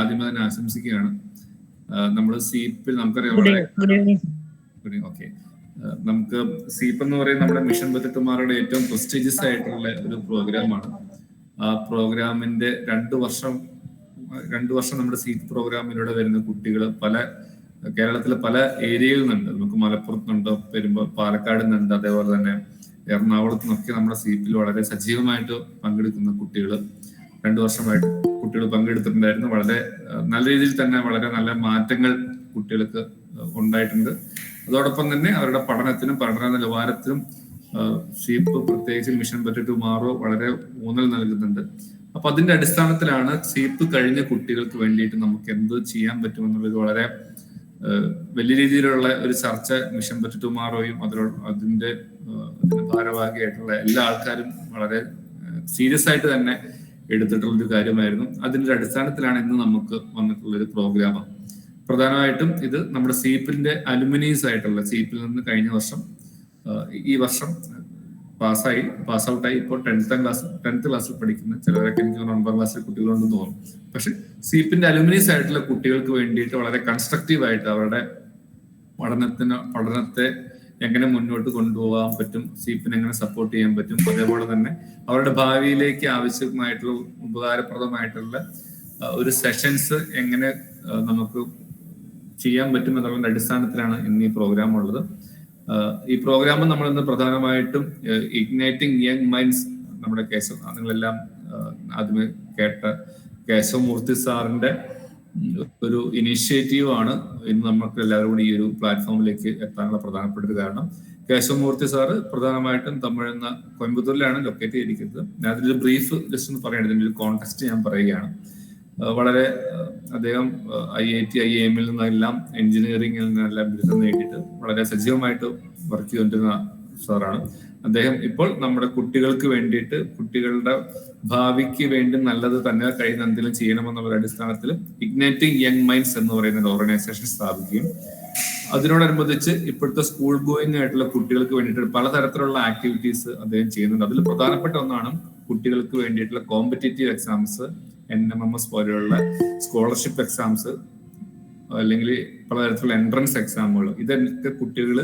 ആദ്യമേ തന്നെ ആശംസിക്കുകയാണ്. നമ്മൾ സീപ്പിൽ നമുക്കറിയാം ഓക്കെ, നമുക്ക് സീപ്പ് എന്ന് പറയുന്നത് നമ്മുടെ മിഷൻ ബജറ്റുമാരുടെ ഏറ്റവും പ്രസ്റ്റീജിയസ് ആയിട്ടുള്ള ഒരു പ്രോഗ്രാമാണ്. ആ പ്രോഗ്രാമിന്റെ 2 വർഷം നമ്മുടെ സീപ്പ് പ്രോഗ്രാമിലൂടെ വരുന്ന കുട്ടികൾ കേരളത്തിലെ പല ഏരിയയിൽ നിന്നുണ്ട്. നമുക്ക് മലപ്പുറത്തുനിന്നുണ്ട്, പാലക്കാട് നിന്നുണ്ട്, അതേപോലെ തന്നെ എറണാകുളത്ത് നിന്നൊക്കെ നമ്മുടെ സീപ്പിൽ വളരെ സജീവമായിട്ട് പങ്കെടുക്കുന്ന കുട്ടികൾ 2 വർഷമായിട്ട് കുട്ടികൾ പങ്കെടുത്തിട്ടുണ്ടായിരുന്നു. വളരെ നല്ല രീതിയിൽ തന്നെ വളരെ നല്ല മാറ്റങ്ങൾ കുട്ടികൾക്ക് ഉണ്ടായിട്ടുണ്ട്. അതോടൊപ്പം തന്നെ അവരുടെ പഠന നിലവാരത്തിനും സീപ്പ് പ്രത്യേകിച്ച് മിഷൻ ബജറ്റ് ടുമാറോ വളരെ ഊന്നൽ നൽകുന്നുണ്ട്. അപ്പൊ അതിന്റെ അടിസ്ഥാനത്തിലാണ് സീപ്പ് കഴിഞ്ഞ കുട്ടികൾക്ക് വേണ്ടിയിട്ട് നമുക്ക് എന്ത് ചെയ്യാൻ പറ്റുമെന്നുള്ളത് വളരെ വലിയ രീതിയിലുള്ള ഒരു ചർച്ച മിഷൻ ബജറ്റ് ടുമാറോയും അതിന്റെ ഭാരവാഹിയായിട്ടുള്ള എല്ലാ ആൾക്കാരും വളരെ സീരിയസ് ആയിട്ട് തന്നെ എടുത്തിട്ടുള്ളൊരു കാര്യമായിരുന്നു. അതിന്റെ അടിസ്ഥാനത്തിലാണ് ഇന്ന് നമുക്ക് വന്നിട്ടുള്ളൊരു പ്രോഗ്രാം. പ്രധാനമായിട്ടും ഇത് നമ്മുടെ സീപ്പിന്റെ അലുമിനീസ് ആയിട്ടുള്ള സീപ്പിൽ നിന്ന് കഴിഞ്ഞ വർഷം ഈ വർഷം പാസ് ഔട്ടായി ഇപ്പോൾ 10th ക്ലാസ്സിൽ പഠിക്കുന്ന ചിലരൊക്കെ എനിക്ക് 9ാം ക്ലാസ്സിൽ കുട്ടികളുണ്ടെന്ന് തോന്നും. പക്ഷെ സീപ്പിന്റെ അലുമിനീസ് ആയിട്ടുള്ള കുട്ടികൾക്ക് വേണ്ടിയിട്ട് വളരെ കൺസ്ട്രക്റ്റീവ് ആയിട്ട് അവരുടെ പഠനത്തെ എങ്ങനെ മുന്നോട്ട് കൊണ്ടുപോകാൻ പറ്റും, സീപ്പിനെ എങ്ങനെ സപ്പോർട്ട് ചെയ്യാൻ പറ്റും, അതേപോലെ തന്നെ അവരുടെ ഭാവിയിലേക്ക് ആവശ്യമായിട്ടുള്ള ഉപകാരപ്രദമായിട്ടുള്ള ഒരു സെഷൻസ് എങ്ങനെ നമുക്ക് ചെയ്യാൻ പറ്റും എന്നുള്ളതിന്റെ അടിസ്ഥാനത്തിലാണ് ഇന്ന് ഈ പ്രോഗ്രാം ഉള്ളത്. ഈ പ്രോഗ്രാം നമ്മൾ ഇന്ന് പ്രധാനമായിട്ടും ഇഗ്നൈറ്റിംഗ് യങ് മൈൻഡ്സ് നമ്മുടെ നിങ്ങളെല്ലാം ആദ്യമേ കേട്ട കേശവമൂർത്തി സാറിന്റെ ഒരു ഇനീഷ്യേറ്റീവ് ആണ് ഇന്ന് നമുക്ക് എല്ലാവരും കൂടി ഈ ഒരു പ്ലാറ്റ്ഫോമിലേക്ക് എത്താനുള്ള പ്രധാനപ്പെട്ട ഒരു കാരണം. കേശവമൂർത്തി സാറ് പ്രധാനമായിട്ടും തമിഴ്നാട് കോയമ്പത്തൂരിലാണ് ലൊക്കേറ്റ് ചെയ്തിരിക്കുന്നത്. ഞാൻ അതിലൊരു ബ്രീഫ് ജസ്റ്റ് ഒന്ന് പറയണത്, ഇതിന്റെ ഒരു കോണ്ടെക്സ്റ്റ് ഞാൻ പറയുകയാണ്. വളരെ അദ്ദേഹം IIT IIM നിന്നെല്ലാം എഞ്ചിനീയറിംഗിൽ നിന്നെല്ലാം ബിരുദം നേടിയിട്ട് വളരെ സജീവമായിട്ട് വർക്ക് ചെയ്തുകൊണ്ടിരുന്ന സാറാണ്. അദ്ദേഹം ഇപ്പോൾ നമ്മുടെ കുട്ടികൾക്ക് വേണ്ടിയിട്ട് കുട്ടികളുടെ ഭാവിക്ക് വേണ്ടി നല്ലത് തന്നെ കഴിയുന്ന എന്തെങ്കിലും ചെയ്യണമെന്നുള്ള അടിസ്ഥാനത്തിൽ ഇഗ്നൈറ്റിംഗ് യങ് മൈൻഡ്സ് എന്ന് പറയുന്ന ഒരു ഓർഗനൈസേഷൻ സ്ഥാപിക്കുകയും അതിനോടനുബന്ധിച്ച് ഇപ്പോഴത്തെ സ്കൂൾ ഗോയിങ് ആയിട്ടുള്ള കുട്ടികൾക്ക് വേണ്ടിയിട്ട് പലതരത്തിലുള്ള ആക്ടിവിറ്റീസ് അദ്ദേഹം ചെയ്യുന്നുണ്ട്. അതിൽ പ്രധാനപ്പെട്ട ഒന്നാണ് കുട്ടികൾക്ക് വേണ്ടിയിട്ടുള്ള കോമ്പറ്റേറ്റീവ് എക്സാംസ്, NMMS പോലെയുള്ള സ്കോളർഷിപ്പ് എക്സാംസ്, അല്ലെങ്കിൽ പലതരത്തിലുള്ള എൻട്രൻസ് എക്സാമുകൾ. ഇതൊക്കെ കുട്ടികൾ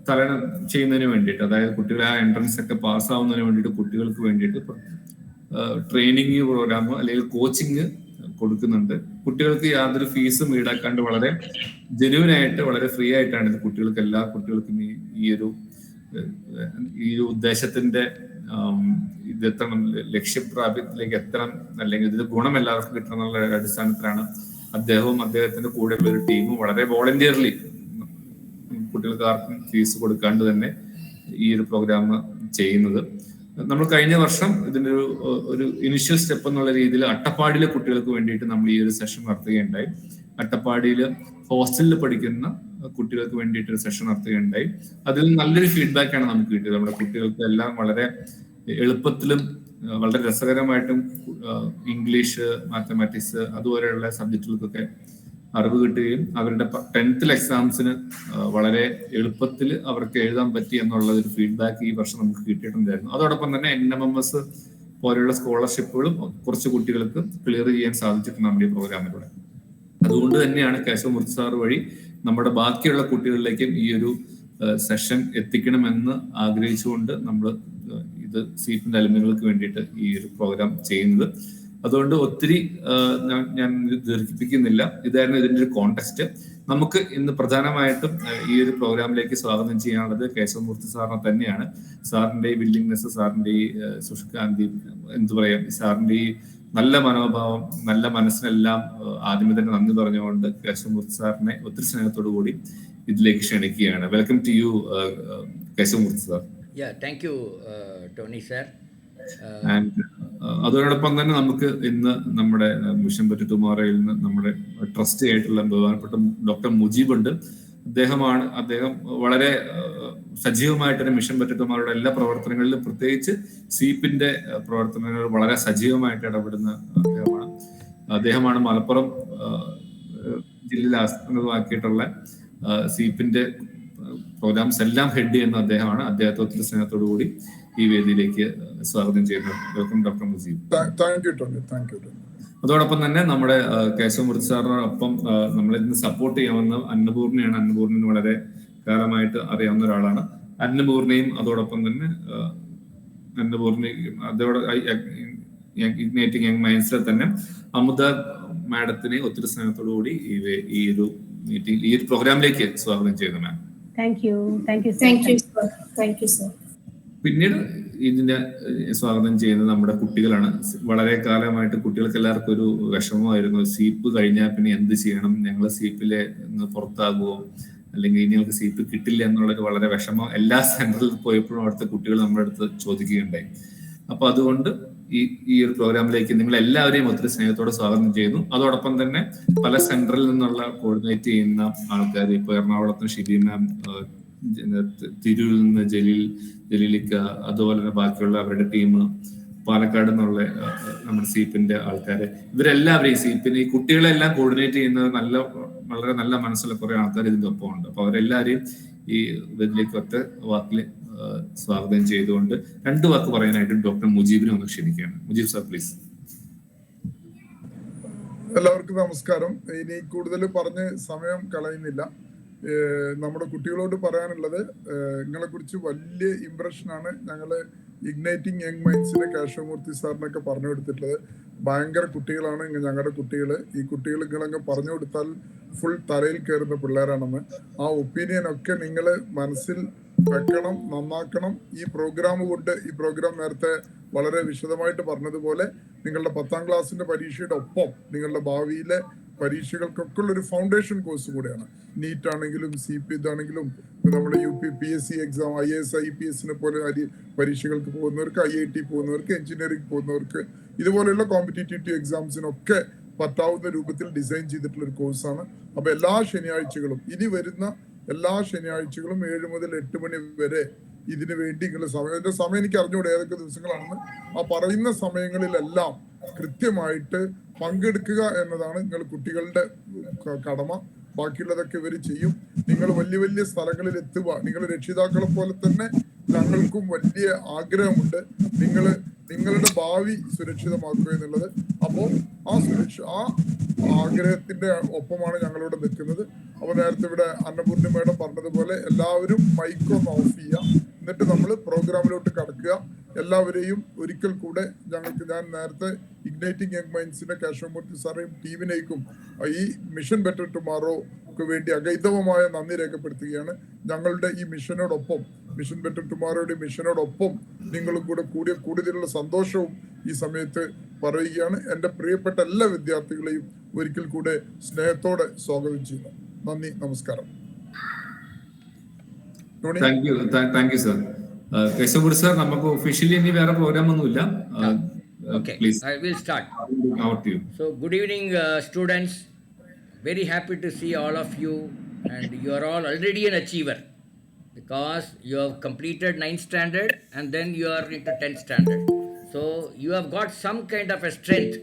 തരണം ചെയ്യുന്നതിന് വേണ്ടിയിട്ട്, അതായത് കുട്ടികൾ ആ എൻട്രൻസ് ഒക്കെ പാസ്സാവുന്നതിന് വേണ്ടിയിട്ട് കുട്ടികൾക്ക് വേണ്ടിയിട്ട് ട്രെയിനിങ് പ്രോഗ്രാം അല്ലെങ്കിൽ കോച്ചിങ് കൊടുക്കുന്നുണ്ട്. കുട്ടികൾക്ക് യാതൊരു ഫീസും ഈടാക്കാണ്ട് വളരെ ജെന്യുവനായിട്ട് വളരെ ഫ്രീ ആയിട്ടാണ് ഇത് കുട്ടികൾക്ക് എല്ലാ കുട്ടികൾക്കും ഈ ഒരു ഉദ്ദേശത്തിന്റെ ഇതെത്തണം, ലക്ഷ്യപ്രാപ്യത്തിലേക്ക് എത്തണം, അല്ലെങ്കിൽ ഇതിന്റെ ഗുണം എല്ലാവർക്കും കിട്ടണം എന്നുള്ള അടിസ്ഥാനത്തിലാണ് അദ്ദേഹവും അദ്ദേഹത്തിന്റെ കൂടെയുള്ള ഒരു ടീമും വളരെ വോളണ്ടിയർലി കുട്ടികൾക്ക് ആർക്കും ഫീസ് കൊടുക്കാണ്ട് തന്നെ ഈ ഒരു പ്രോഗ്രാം ചെയ്യുന്നത്. നമ്മൾ കഴിഞ്ഞ വർഷം ഇതിന്റെ ഒരു ഇനിഷ്യൽ സ്റ്റെപ്പ് എന്നുള്ള രീതിയിൽ അട്ടപ്പാടിയിലെ കുട്ടികൾക്ക് വേണ്ടിയിട്ട് നമ്മൾ ഈ ഒരു സെഷൻ നടത്തുകയുണ്ടായി. അട്ടപ്പാടിയിൽ ഹോസ്റ്റലിൽ പഠിക്കുന്ന കുട്ടികൾക്ക് വേണ്ടിയിട്ട് ഒരു സെഷൻ നടത്തുകയുണ്ടായി. അതിൽ നല്ലൊരു ഫീഡ്ബാക്ക് ആണ് നമുക്ക് കിട്ടിയത്. നമ്മുടെ കുട്ടികൾക്ക് എല്ലാം വളരെ എളുപ്പത്തിലും വളരെ രസകരമായിട്ടും ഇംഗ്ലീഷ്, മാത്തമാറ്റിക്സ് അതുപോലെയുള്ള സബ്ജക്റ്റുകൾക്കൊക്കെ അറിവ് കിട്ടുകയും അവരുടെ 10th എക്സാംസിന് വളരെ എളുപ്പത്തിൽ അവർക്ക് എഴുതാൻ പറ്റി എന്നുള്ള ഒരു ഫീഡ്ബാക്ക് ഈ വർഷം നമുക്ക് കിട്ടിയിട്ടുണ്ടായിരുന്നു. അതോടൊപ്പം തന്നെ NMMS പോലെയുള്ള സ്കോളർഷിപ്പുകളും കുറച്ച് കുട്ടികൾക്ക് ക്ലിയർ ചെയ്യാൻ സാധിച്ചിട്ടുണ്ട് നമ്മുടെ ഈ പ്രോഗ്രാമിലൂടെ. അതുകൊണ്ട് തന്നെയാണ് കേശവമൂർത്തി സാർ വഴി നമ്മുടെ ബാക്കിയുള്ള കുട്ടികളിലേക്കും ഈ ഒരു സെഷൻ എത്തിക്കണമെന്ന് ആഗ്രഹിച്ചുകൊണ്ട് നമ്മൾ ഇത് സീപ്പിന്റെ അലുമിനികൾക്ക് വേണ്ടിയിട്ട് ഈ ഒരു പ്രോഗ്രാം ചെയ്യുന്നത്. അതുകൊണ്ട് ഒത്തിരി ഞാൻ ദീർഘിപ്പിക്കുന്നില്ല. ഇതായിരുന്നു ഇതിന്റെ ഒരു കോണ്ടെക്സ്റ്റ്. നമുക്ക് ഇന്ന് പ്രധാനമായിട്ടും ഈ ഒരു പ്രോഗ്രാമിലേക്ക് സ്വാഗതം ചെയ്യാനുള്ളത് കേശവമൂർത്തി സാറിനെ തന്നെയാണ്. സാറിന്റെ ഈ വില്ലിങ്നെസ്, സാറിന്റെ ഈ സുഷ്കാന്തി, എന്തു പറയാം, സാറിന്റെ ഈ നല്ല മനോഭാവം, നല്ല മനസ്സിനെല്ലാം ആദ്യമേ തന്നെ നന്ദി പറഞ്ഞുകൊണ്ട് കേശവമൂർത്തി സാറിനെ ഒത്തിരി സ്നേഹത്തോടു കൂടി ഇതിലേക്ക് ക്ഷണിക്കുകയാണ്. Welcome to you Keshavamurthy sir. Thank you Tony sir. അതോടൊപ്പം തന്നെ നമുക്ക് ഇന്ന് നമ്മുടെ മിഷൻ ബജറ്റ് ടുമാറോയിൽ നിന്ന് നമ്മുടെ ട്രസ്റ്റി ആയിട്ടുള്ള ബഹുമാനപ്പെട്ട ഡോക്ടർ മുജീബ് ഉണ്ട്. അദ്ദേഹം വളരെ സജീവമായിട്ട് മിഷൻ ബജറ്റ് ടുമാറോയുടെ എല്ലാ പ്രവർത്തനങ്ങളിലും, പ്രത്യേകിച്ച് സീപ്പിന്റെ പ്രവർത്തനങ്ങൾ വളരെ സജീവമായിട്ട് ഇടപെടുന്ന അദ്ദേഹമാണ് മലപ്പുറം ജില്ലയിൽ ആസ്പദമാക്കിയിട്ടുള്ള സീപ്പിന്റെ പ്രോഗ്രാംസ് എല്ലാം ഹെഡ് ചെയ്യുന്ന അദ്ദേഹമാണ്. അദ്ദേഹത്തെ ഒത്തിരി സ്നേഹത്തോടു കൂടി ഈ വേദിയിലേക്ക് സ്വാഗതം ചെയ്യുന്നു. Welcome doctor Mujeeb. Thank you. അതോടൊപ്പം തന്നെ നമ്മുടെ കേശവമൂർത്തി സാറിനോടൊപ്പം നമ്മളെ ഇന്ന് സപ്പോർട്ട് ചെയ്യാവുന്ന അന്നപൂർണയാണ്. അന്നപൂർണന് വളരെ കാലമായിട്ട് അറിയാവുന്ന ഒരാളാണ്. അന്നപൂർണയും അതോടൊപ്പം തന്നെ അതോടെ ഇഗ്നൈറ്റിംഗ് യങ് മൈൻഡ്സിൽ തന്നെ അമുദ മാഡത്തിനെ ഒത്തിരി സ്നേഹത്തോടു കൂടി ഈ ഒരു മീറ്റിംഗ്, ഈ ഒരു പ്രോഗ്രാമിലേക്ക് സ്വാഗതം ചെയ്യുന്നു മാം. പിന്നീട് ഇതിനെ സ്വാഗതം ചെയ്യുന്നത് നമ്മുടെ കുട്ടികളാണ്. വളരെ കാലമായിട്ട് കുട്ടികൾക്ക് എല്ലാവർക്കും ഒരു വിഷമമായിരുന്നു, സീപ്പ് കഴിഞ്ഞാൽ പിന്നെ എന്ത് ചെയ്യണം, ഞങ്ങൾ സീപ്പിലെ പുറത്താകുമോ, അല്ലെങ്കിൽ ഇനി ഞങ്ങൾക്ക് സീപ്പ് കിട്ടില്ല എന്നുള്ളൊരു വളരെ വിഷമം എല്ലാ സെന്ററിൽ പോയപ്പോഴും അവിടുത്തെ കുട്ടികൾ നമ്മുടെ അടുത്ത് ചോദിക്കുകയുണ്ടായി. അപ്പൊ അതുകൊണ്ട് ഈ ഒരു പ്രോഗ്രാമിലേക്ക് നിങ്ങൾ എല്ലാവരെയും ഒത്തിരി സ്നേഹത്തോടെ സ്വാഗതം ചെയ്യുന്നു. അതോടൊപ്പം തന്നെ പല സെന്ററിൽ നിന്നുള്ള കോർഡിനേറ്റ് ചെയ്യുന്ന ആൾക്കാർ, ഇപ്പൊ എറണാകുളത്ത് ഷിബി മാം, തിരൂരിൽ നിന്ന് ജലീലിക്ക, അതുപോലെ തന്നെ ബാക്കിയുള്ള അവരുടെ ടീം, പാലക്കാട് നിന്നുള്ള നമ്മുടെ സീപ്പിന്റെ ആൾക്കാര്, ഇവരെല്ലാവരെയും സീപ്പിന് ഈ കുട്ടികളെല്ലാം കോർഡിനേറ്റ് ചെയ്യുന്നത് വളരെ നല്ല മനസ്സുള്ള കുറെ ആൾക്കാർ ഇതിന്റെ ഒപ്പം ഉണ്ട്. അപ്പൊ അവരെല്ലാവരെയും ഈ ഇതിലേക്ക് ഒറ്റ വാക്കിൽ സ്വാഗതം ചെയ്തുകൊണ്ട് 2 വാക്ക് പറയാനായിട്ട് ഡോക്ടർ മുജീബിനെ ഒന്ന് ക്ഷണിക്കുകയാണ്. Mujeeb sir please. എല്ലാവർക്കും നമസ്കാരം. ഇനി കൂടുതൽ പറഞ്ഞ് സമയം കളയുന്നില്ല. നമ്മുടെ കുട്ടികളോട് പറയാനുള്ളത്, നിങ്ങളെ കുറിച്ച് വലിയ ഇംപ്രഷനാണ് ഞങ്ങള് ഇഗ്നൈറ്റിംഗ് യങ് മൈൻഡ്സിന് കേശവമൂർത്തി സാറിനൊക്കെ പറഞ്ഞു കൊടുത്തിട്ടുള്ളത്. ഭയങ്കര കുട്ടികളാണ് ഞങ്ങളുടെ കുട്ടികൾ. ഈ കുട്ടികൾ നിങ്ങളങ്ങ് പറഞ്ഞു കൊടുത്താൽ ഫുൾ തലയിൽ കയറുന്ന പിള്ളേരാണെന്ന്. ആ ഒപ്പീനിയൻ ഒക്കെ നിങ്ങൾ മനസ്സിൽ വെക്കണം, നന്നാക്കണം. ഈ പ്രോഗ്രാം കൊണ്ട്, ഈ പ്രോഗ്രാം നേരത്തെ വളരെ വിശദമായിട്ട് പറഞ്ഞതുപോലെ നിങ്ങളുടെ 10ാം ക്ലാസ്സിന്റെ പരീക്ഷയുടെ ഒപ്പം നിങ്ങളുടെ ഭാവിയിലെ പരീക്ഷകൾക്കൊക്കെ ഉള്ള ഒരു ഫൗണ്ടേഷൻ കോഴ്സ് കൂടെയാണ്. നീറ്റ് ആണെങ്കിലും CP ഇതാണെങ്കിലും നമ്മുടെ UPPSC എക്സാം, IAS IPS പോലെ പരീക്ഷകൾക്ക് പോകുന്നവർക്ക്, IIT പോകുന്നവർക്ക്, എഞ്ചിനീയറിംഗ് പോകുന്നവർക്ക്, ഇതുപോലെയുള്ള കോമ്പറ്റേറ്റീവ് എക്സാംസിനൊക്കെ പറ്റാവുന്ന രൂപത്തിൽ ഡിസൈൻ ചെയ്തിട്ടുള്ള ഒരു കോഴ്സാണ്. അപ്പൊ എല്ലാ ശനിയാഴ്ചകളും, ഇനി വരുന്ന എല്ലാ ശനിയാഴ്ചകളും 7 മുതൽ 8 മണി വരെ ഇതിനു വേണ്ടി നിങ്ങൾ സമയം എനിക്ക് അറിഞ്ഞുകൂടെ ഏതൊക്കെ ദിവസങ്ങളാണെന്ന്. ആ പറയുന്ന സമയങ്ങളിലെല്ലാം കൃത്യമായിട്ട് പങ്കെടുക്കുക എന്നതാണ് നിങ്ങൾ കുട്ടികളുടെ കടമ. ബാക്കിയുള്ളതൊക്കെ ഇവർ ചെയ്യും. നിങ്ങൾ വലിയ വലിയ സ്ഥലങ്ങളിൽ എത്തുക. നിങ്ങൾ രക്ഷിതാക്കളെ പോലെ തന്നെ ഞങ്ങൾക്കും വലിയ ആഗ്രഹമുണ്ട് നിങ്ങളുടെ ഭാവി സുരക്ഷിതമാക്കുക എന്നുള്ളത്. അപ്പോൾ ആ ആഗ്രഹത്തിന്റെ ഒപ്പമാണ് ഞങ്ങളിവിടെ നിൽക്കുന്നത്. അപ്പൊ നേരത്തെ ഇവിടെ അന്നപൂർണി മേഡം പറഞ്ഞതുപോലെ എല്ലാവരും മൈക്കൊന്ന് ഓഫ് ചെയ്യുക, എന്നിട്ട് നമ്മൾ പ്രോഗ്രാമിലോട്ട് കടക്കുക. എല്ലാവരെയും ഒരിക്കൽ കൂടെ ഞാൻ നേരത്തെ ഇഗ്നൈറ്റിംഗ് യങ് മൈൻഡ്സിന്റെ കേശവമൂർത്തി സാറേയും ടീമിനേക്കും ഈ മിഷൻ ബെറ്റർ ടുമാറോക്ക് വേണ്ടി അഗൈതവമായ നന്ദി രേഖപ്പെടുത്തുകയാണ്. ഞങ്ങളുടെ ഈ മിഷനോടൊപ്പം, മിഷൻ ബെറ്റർ ടുമാറോയുടെ മിഷനോടൊപ്പം നിങ്ങളും കൂടെ കൂടുതലുള്ള സന്തോഷവും ഈ സമയത്ത് പറയുകയാണ്. എൻ്റെ പ്രിയപ്പെട്ട എല്ലാ വിദ്യാർത്ഥികളെയും ഒരിക്കൽ കൂടെ സ്നേഹത്തോടെ സ്വാഗതം ചെയ്യുന്നു. നന്ദി, നമസ്കാരം. Thank you sir. Keshavamurthy sir, നമുക്ക് ഒഫീഷ്യലി ഇനി വേറെ പ്രോഗ്രാം ഒന്നുമില്ല. Okay, I will start. So, good evening, students. Very happy to see all of you, and you are all already an achiever because you have completed 9th standard and then you are into 10th standard. So, you have got some kind of a strength,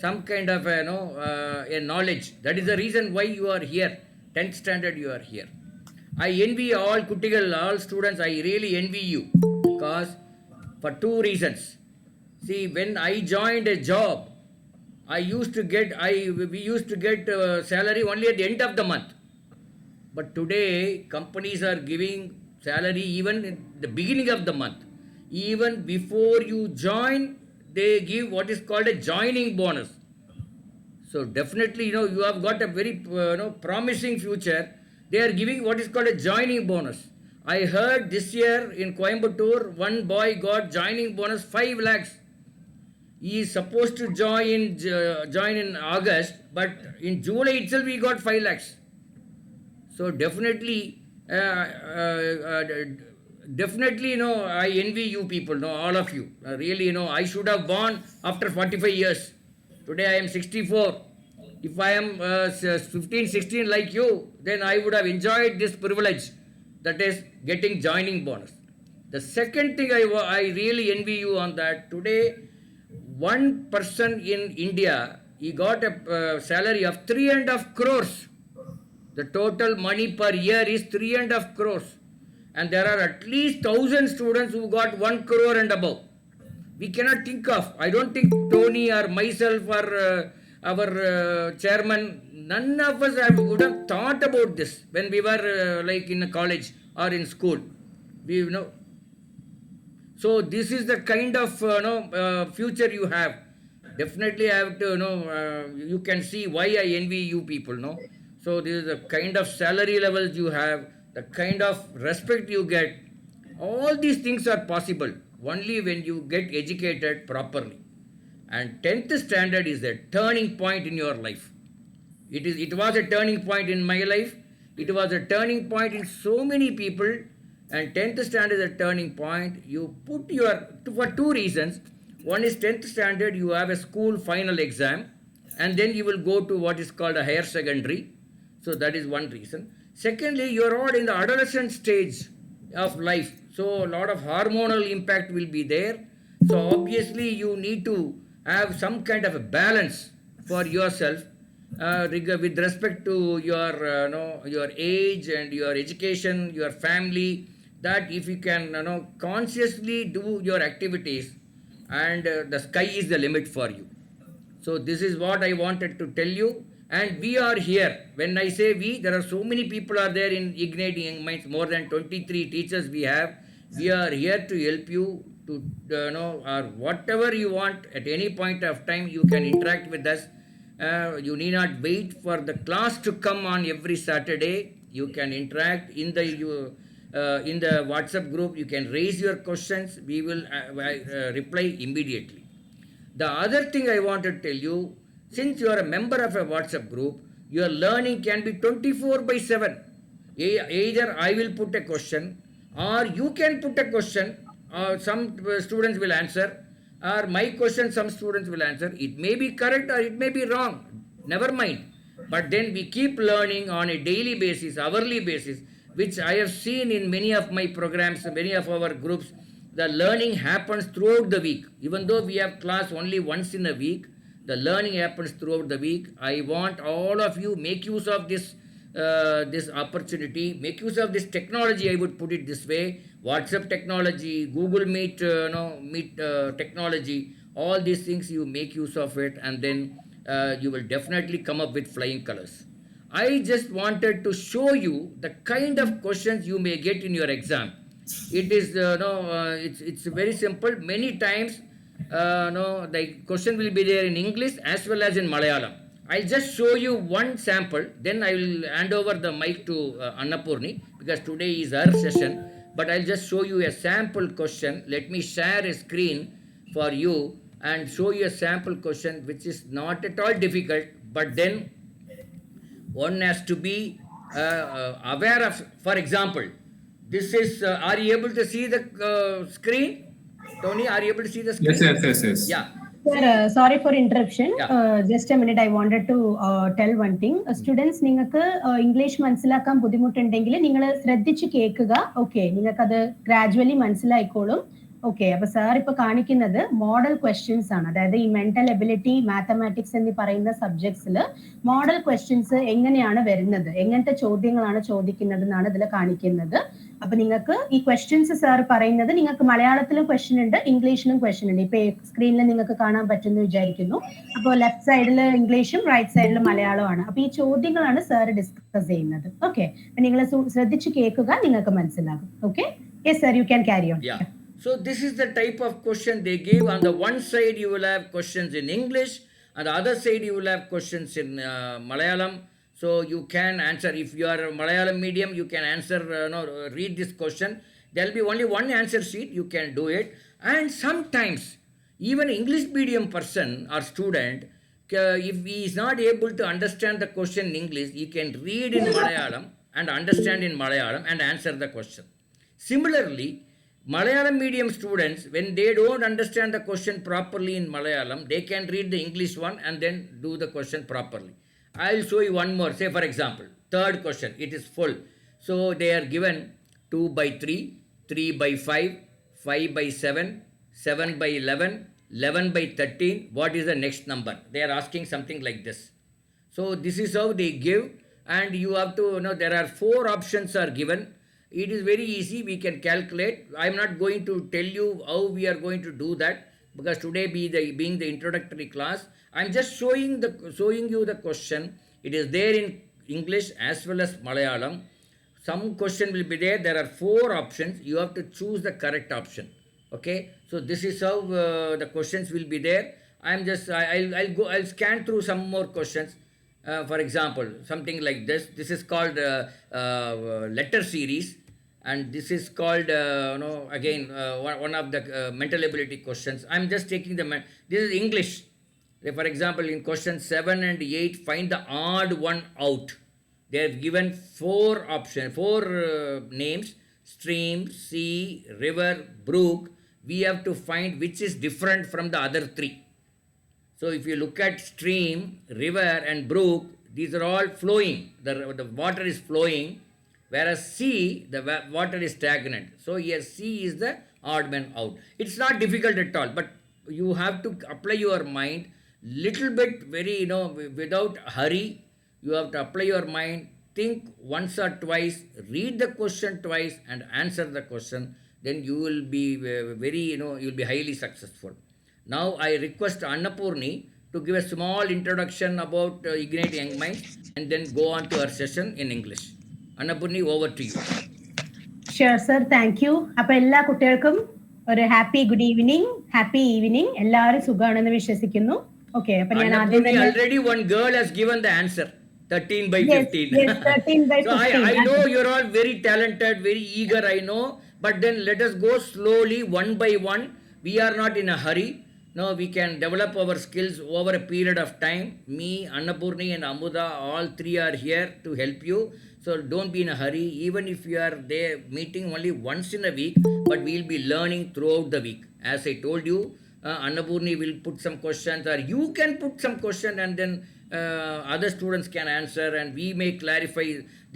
some kind of a knowledge. That is the reason why you are here. 10th standard, you are here. I envy all Kuttigal, all students. I really envy you because for 2 reasons. See, when I joined a job, we used to get salary only at the end of the month. But today, companies are giving salary even in the beginning of the month. Even before you join, they give what is called a joining bonus. So definitely, you have got a very promising future. They are giving what is called a joining bonus. I heard this year in Coimbatore, one boy got joining bonus 5 lakhs. He is supposed to join in August, but in July itself he got 5 lakhs. So definitely, I envy you people, all of you. Really, I should have born after 45 years. Today I am 64. If I am 15, 16 like you, then I would have enjoyed this privilege, that is getting joining bonus. The second thing I really envy you on that, today, one person in India, he got a salary of 3.5 crores. The total money per year is 3.5 crores. And there are at least 1,000 students who got 1 crore and above. we cannot think of. I don't think Tony or myself or our chairman, none of us would have thought about this when we were like in a college or in school. We So this is the kind of future you have. Definitely, I have to you can see why I envy you people. No, so this is the kind of salary levels you have, the kind of respect you get. All these things are possible only when you get educated properly. And 10th standard is a turning point in your life. It was a turning point in my life. It was a turning point in so many people. And 10th standard is a turning point. You put for two reasons. One is 10th standard, you have a school final exam, and then you will go to what is called a higher secondary. So that is one reason. Secondly, you are all in the adolescent stage of life. So a lot of hormonal impact will be there. So obviously you need to have some kind of a balance for yourself with respect to your age and your education, your family. That if you can consciously do your activities, and the sky is the limit for you. So this is what I wanted to tell you. And we are here. When I say we, there are so many people are there in Igniting Young Minds, more than 23 teachers we have. We are here to help you to or whatever you want at any point of time, you can interact with us. You need not wait for the class to come on every Saturday. You can interact in the WhatsApp group. You can raise your questions. We will reply immediately. The other thing I want to tell you, since you are a member of a WhatsApp group, your learning can be 24/7. Either I will put a question, or you can put a question, or some students will answer, or my question some students will answer. It may be correct or it may be wrong. Never mind. But then we keep learning on a daily basis, hourly basis, which I have seen in many of my programs, many of our groups. The learning happens throughout the week. Even though we have class only once in a week, the learning happens throughout the week. I want all of you make use of this opportunity, make use of this technology. I would put it this way: WhatsApp technology, Google Meet, Meet technology. All these things, you make use of it, and then you will definitely come up with flying colors. I just wanted to show you the kind of questions you may get in your exam. It is it's very simple. Many times the question will be there in English as well as in Malayalam. I'll just show you one sample, then I will hand over the mic to Annapurni, because today is her session. But I'll just show you a sample question. Let me share a screen for you and show you a sample question, which is not at all difficult, but then one has to be aware of. For example, this is, are you able to see the screen? Tony, are you able to see the screen? Yes. Yeah. Sir, sorry for interruption. Yeah. Just a minute, I wanted to tell one thing. Students, നിങ്ങൾക്ക് English മനസ്സിലാക്കാൻ ബുദ്ധിമുട്ടുണ്ടെങ്കിൽ നിങ്ങൾ ശ്രദ്ധിച്ച് കേൾക്കുക. Okay, നിങ്ങൾക്ക് അത് gradually മനസ്സിലായിക്കോളും. Okay, അപ്പൊ sir ഇപ്പൊ കാണിക്കുന്നത് മോഡൽ ക്വസ്റ്റ്യൻസ് ആണ്. അതായത് ഈ മെന്റൽ എബിലിറ്റി, മാത്തമാറ്റിക്സ് എന്നീ പറയുന്ന സബ്ജക്ട്സിൽ മോഡൽ ക്വസ്റ്റ്യൻസ് എങ്ങനെയാണ് വരുന്നത്, എങ്ങനത്തെ ചോദ്യങ്ങളാണ് ചോദിക്കുന്നത് എന്നാണ് ഇതിൽ കാണിക്കുന്നത്. അപ്പൊ നിങ്ങൾക്ക് ഈ ക്വസ്റ്റ്യൻസ് സാർ പറയുന്നത്, നിങ്ങൾക്ക് മലയാളത്തിലും ക്വസ്റ്റ്യൻ ഉണ്ട്, ഇംഗ്ലീഷിലും ക്വസ്റ്റ്യൻ ഉണ്ട്. ഇപ്പൊ സ്ക്രീനിൽ നിങ്ങൾക്ക് കാണാൻ പറ്റുമെന്ന് വിചാരിക്കുന്നു. അപ്പോൾ ലെഫ്റ്റ് സൈഡിൽ ഇംഗ്ലീഷും റൈറ്റ് സൈഡിൽ മലയാളമാണ്. അപ്പൊ ഈ ചോദ്യങ്ങളാണ് സാർ ഡിസ്കസ് ചെയ്യുന്നത്. ഓക്കെ, നിങ്ങൾ ശ്രദ്ധിച്ച് കേൾക്കുക, നിങ്ങൾക്ക് മനസ്സിലാകും. Okay, yes sir, you can carry on. So this is the type of question they give. On the one side you will have questions in English, on the other side you will have questions in Malayalam. So you can answer. If you are a Malayalam medium, you can answer, read this question. There will be only one answer sheet, you can do it. And sometimes even English medium person or student, if he is not able to understand the question in English, he can read in Malayalam and understand in Malayalam and answer the question. Similarly, Malayalam medium students, when they don't understand the question properly in Malayalam, they can read the English one and then do the question properly. I'll show you one more. Say for example, third question, it is full. So they are given 2 by 3, 3 by 5, 5 by 7, 7 by 11, 11 by 13. What is the next number? They are asking something like this. So this is how they give, and you have to there are 4 options are given. It is very easy, we can calculate. I am not going to tell you how we are going to do that. because today being the introductory class, I'm just showing you the question. It is there in English as well as Malayalam. Some question will be there. There are 4 options. You have to choose the correct option. Okay, so this is how the questions will be there. I'll scan through some more questions. For example, something like this. This is called letter series, and this is called again one of the mental ability questions. I'm just taking this is English. For example, in question 7 and 8, find the odd one out. They have given 4 options, 4 names: stream, sea, river, brook. We have to find which is different from the other 3. So if you look at stream, river and brook, these are all flowing. The water is flowing, whereas sea, the water is stagnant. So here sea is the odd man out. It's not difficult at all, but you have to apply your mind little bit, very, without hurry. You have to apply your mind, think once or twice, read the question twice and answer the question. Then you will be you'll be highly successful. Now I request Annapurni to give a small introduction about Ignite Young Minds and then go on to our session in English. Annapurni, over to you. Sure, sir. Thank you. അപ്പോൾ എല്ലാ കുട്ടികൾക്കും ഒരു happy good evening, happy evening. എല്ലാവരും സുഖമാണെന്ന് വിശ്വസിക്കുന്നു. Okay, അപ്പോൾ ഞാൻ ആദ്യം തന്നെ already one girl has given the answer. 13 by 15. Yes, 13 by 15. So I know you're all very talented, very eager, I know. But then let us go slowly, one by one. We are not in a hurry. No, we can develop our skills over a period of time. Me, Annapurni and Amuda, all 3 are here to help you. So don't be in a hurry. Even if you are there meeting only once in a week, but we'll be learning throughout the week. As I told you, Annapurni will put some questions, or you can put some question, and then other students can answer, and we may clarify.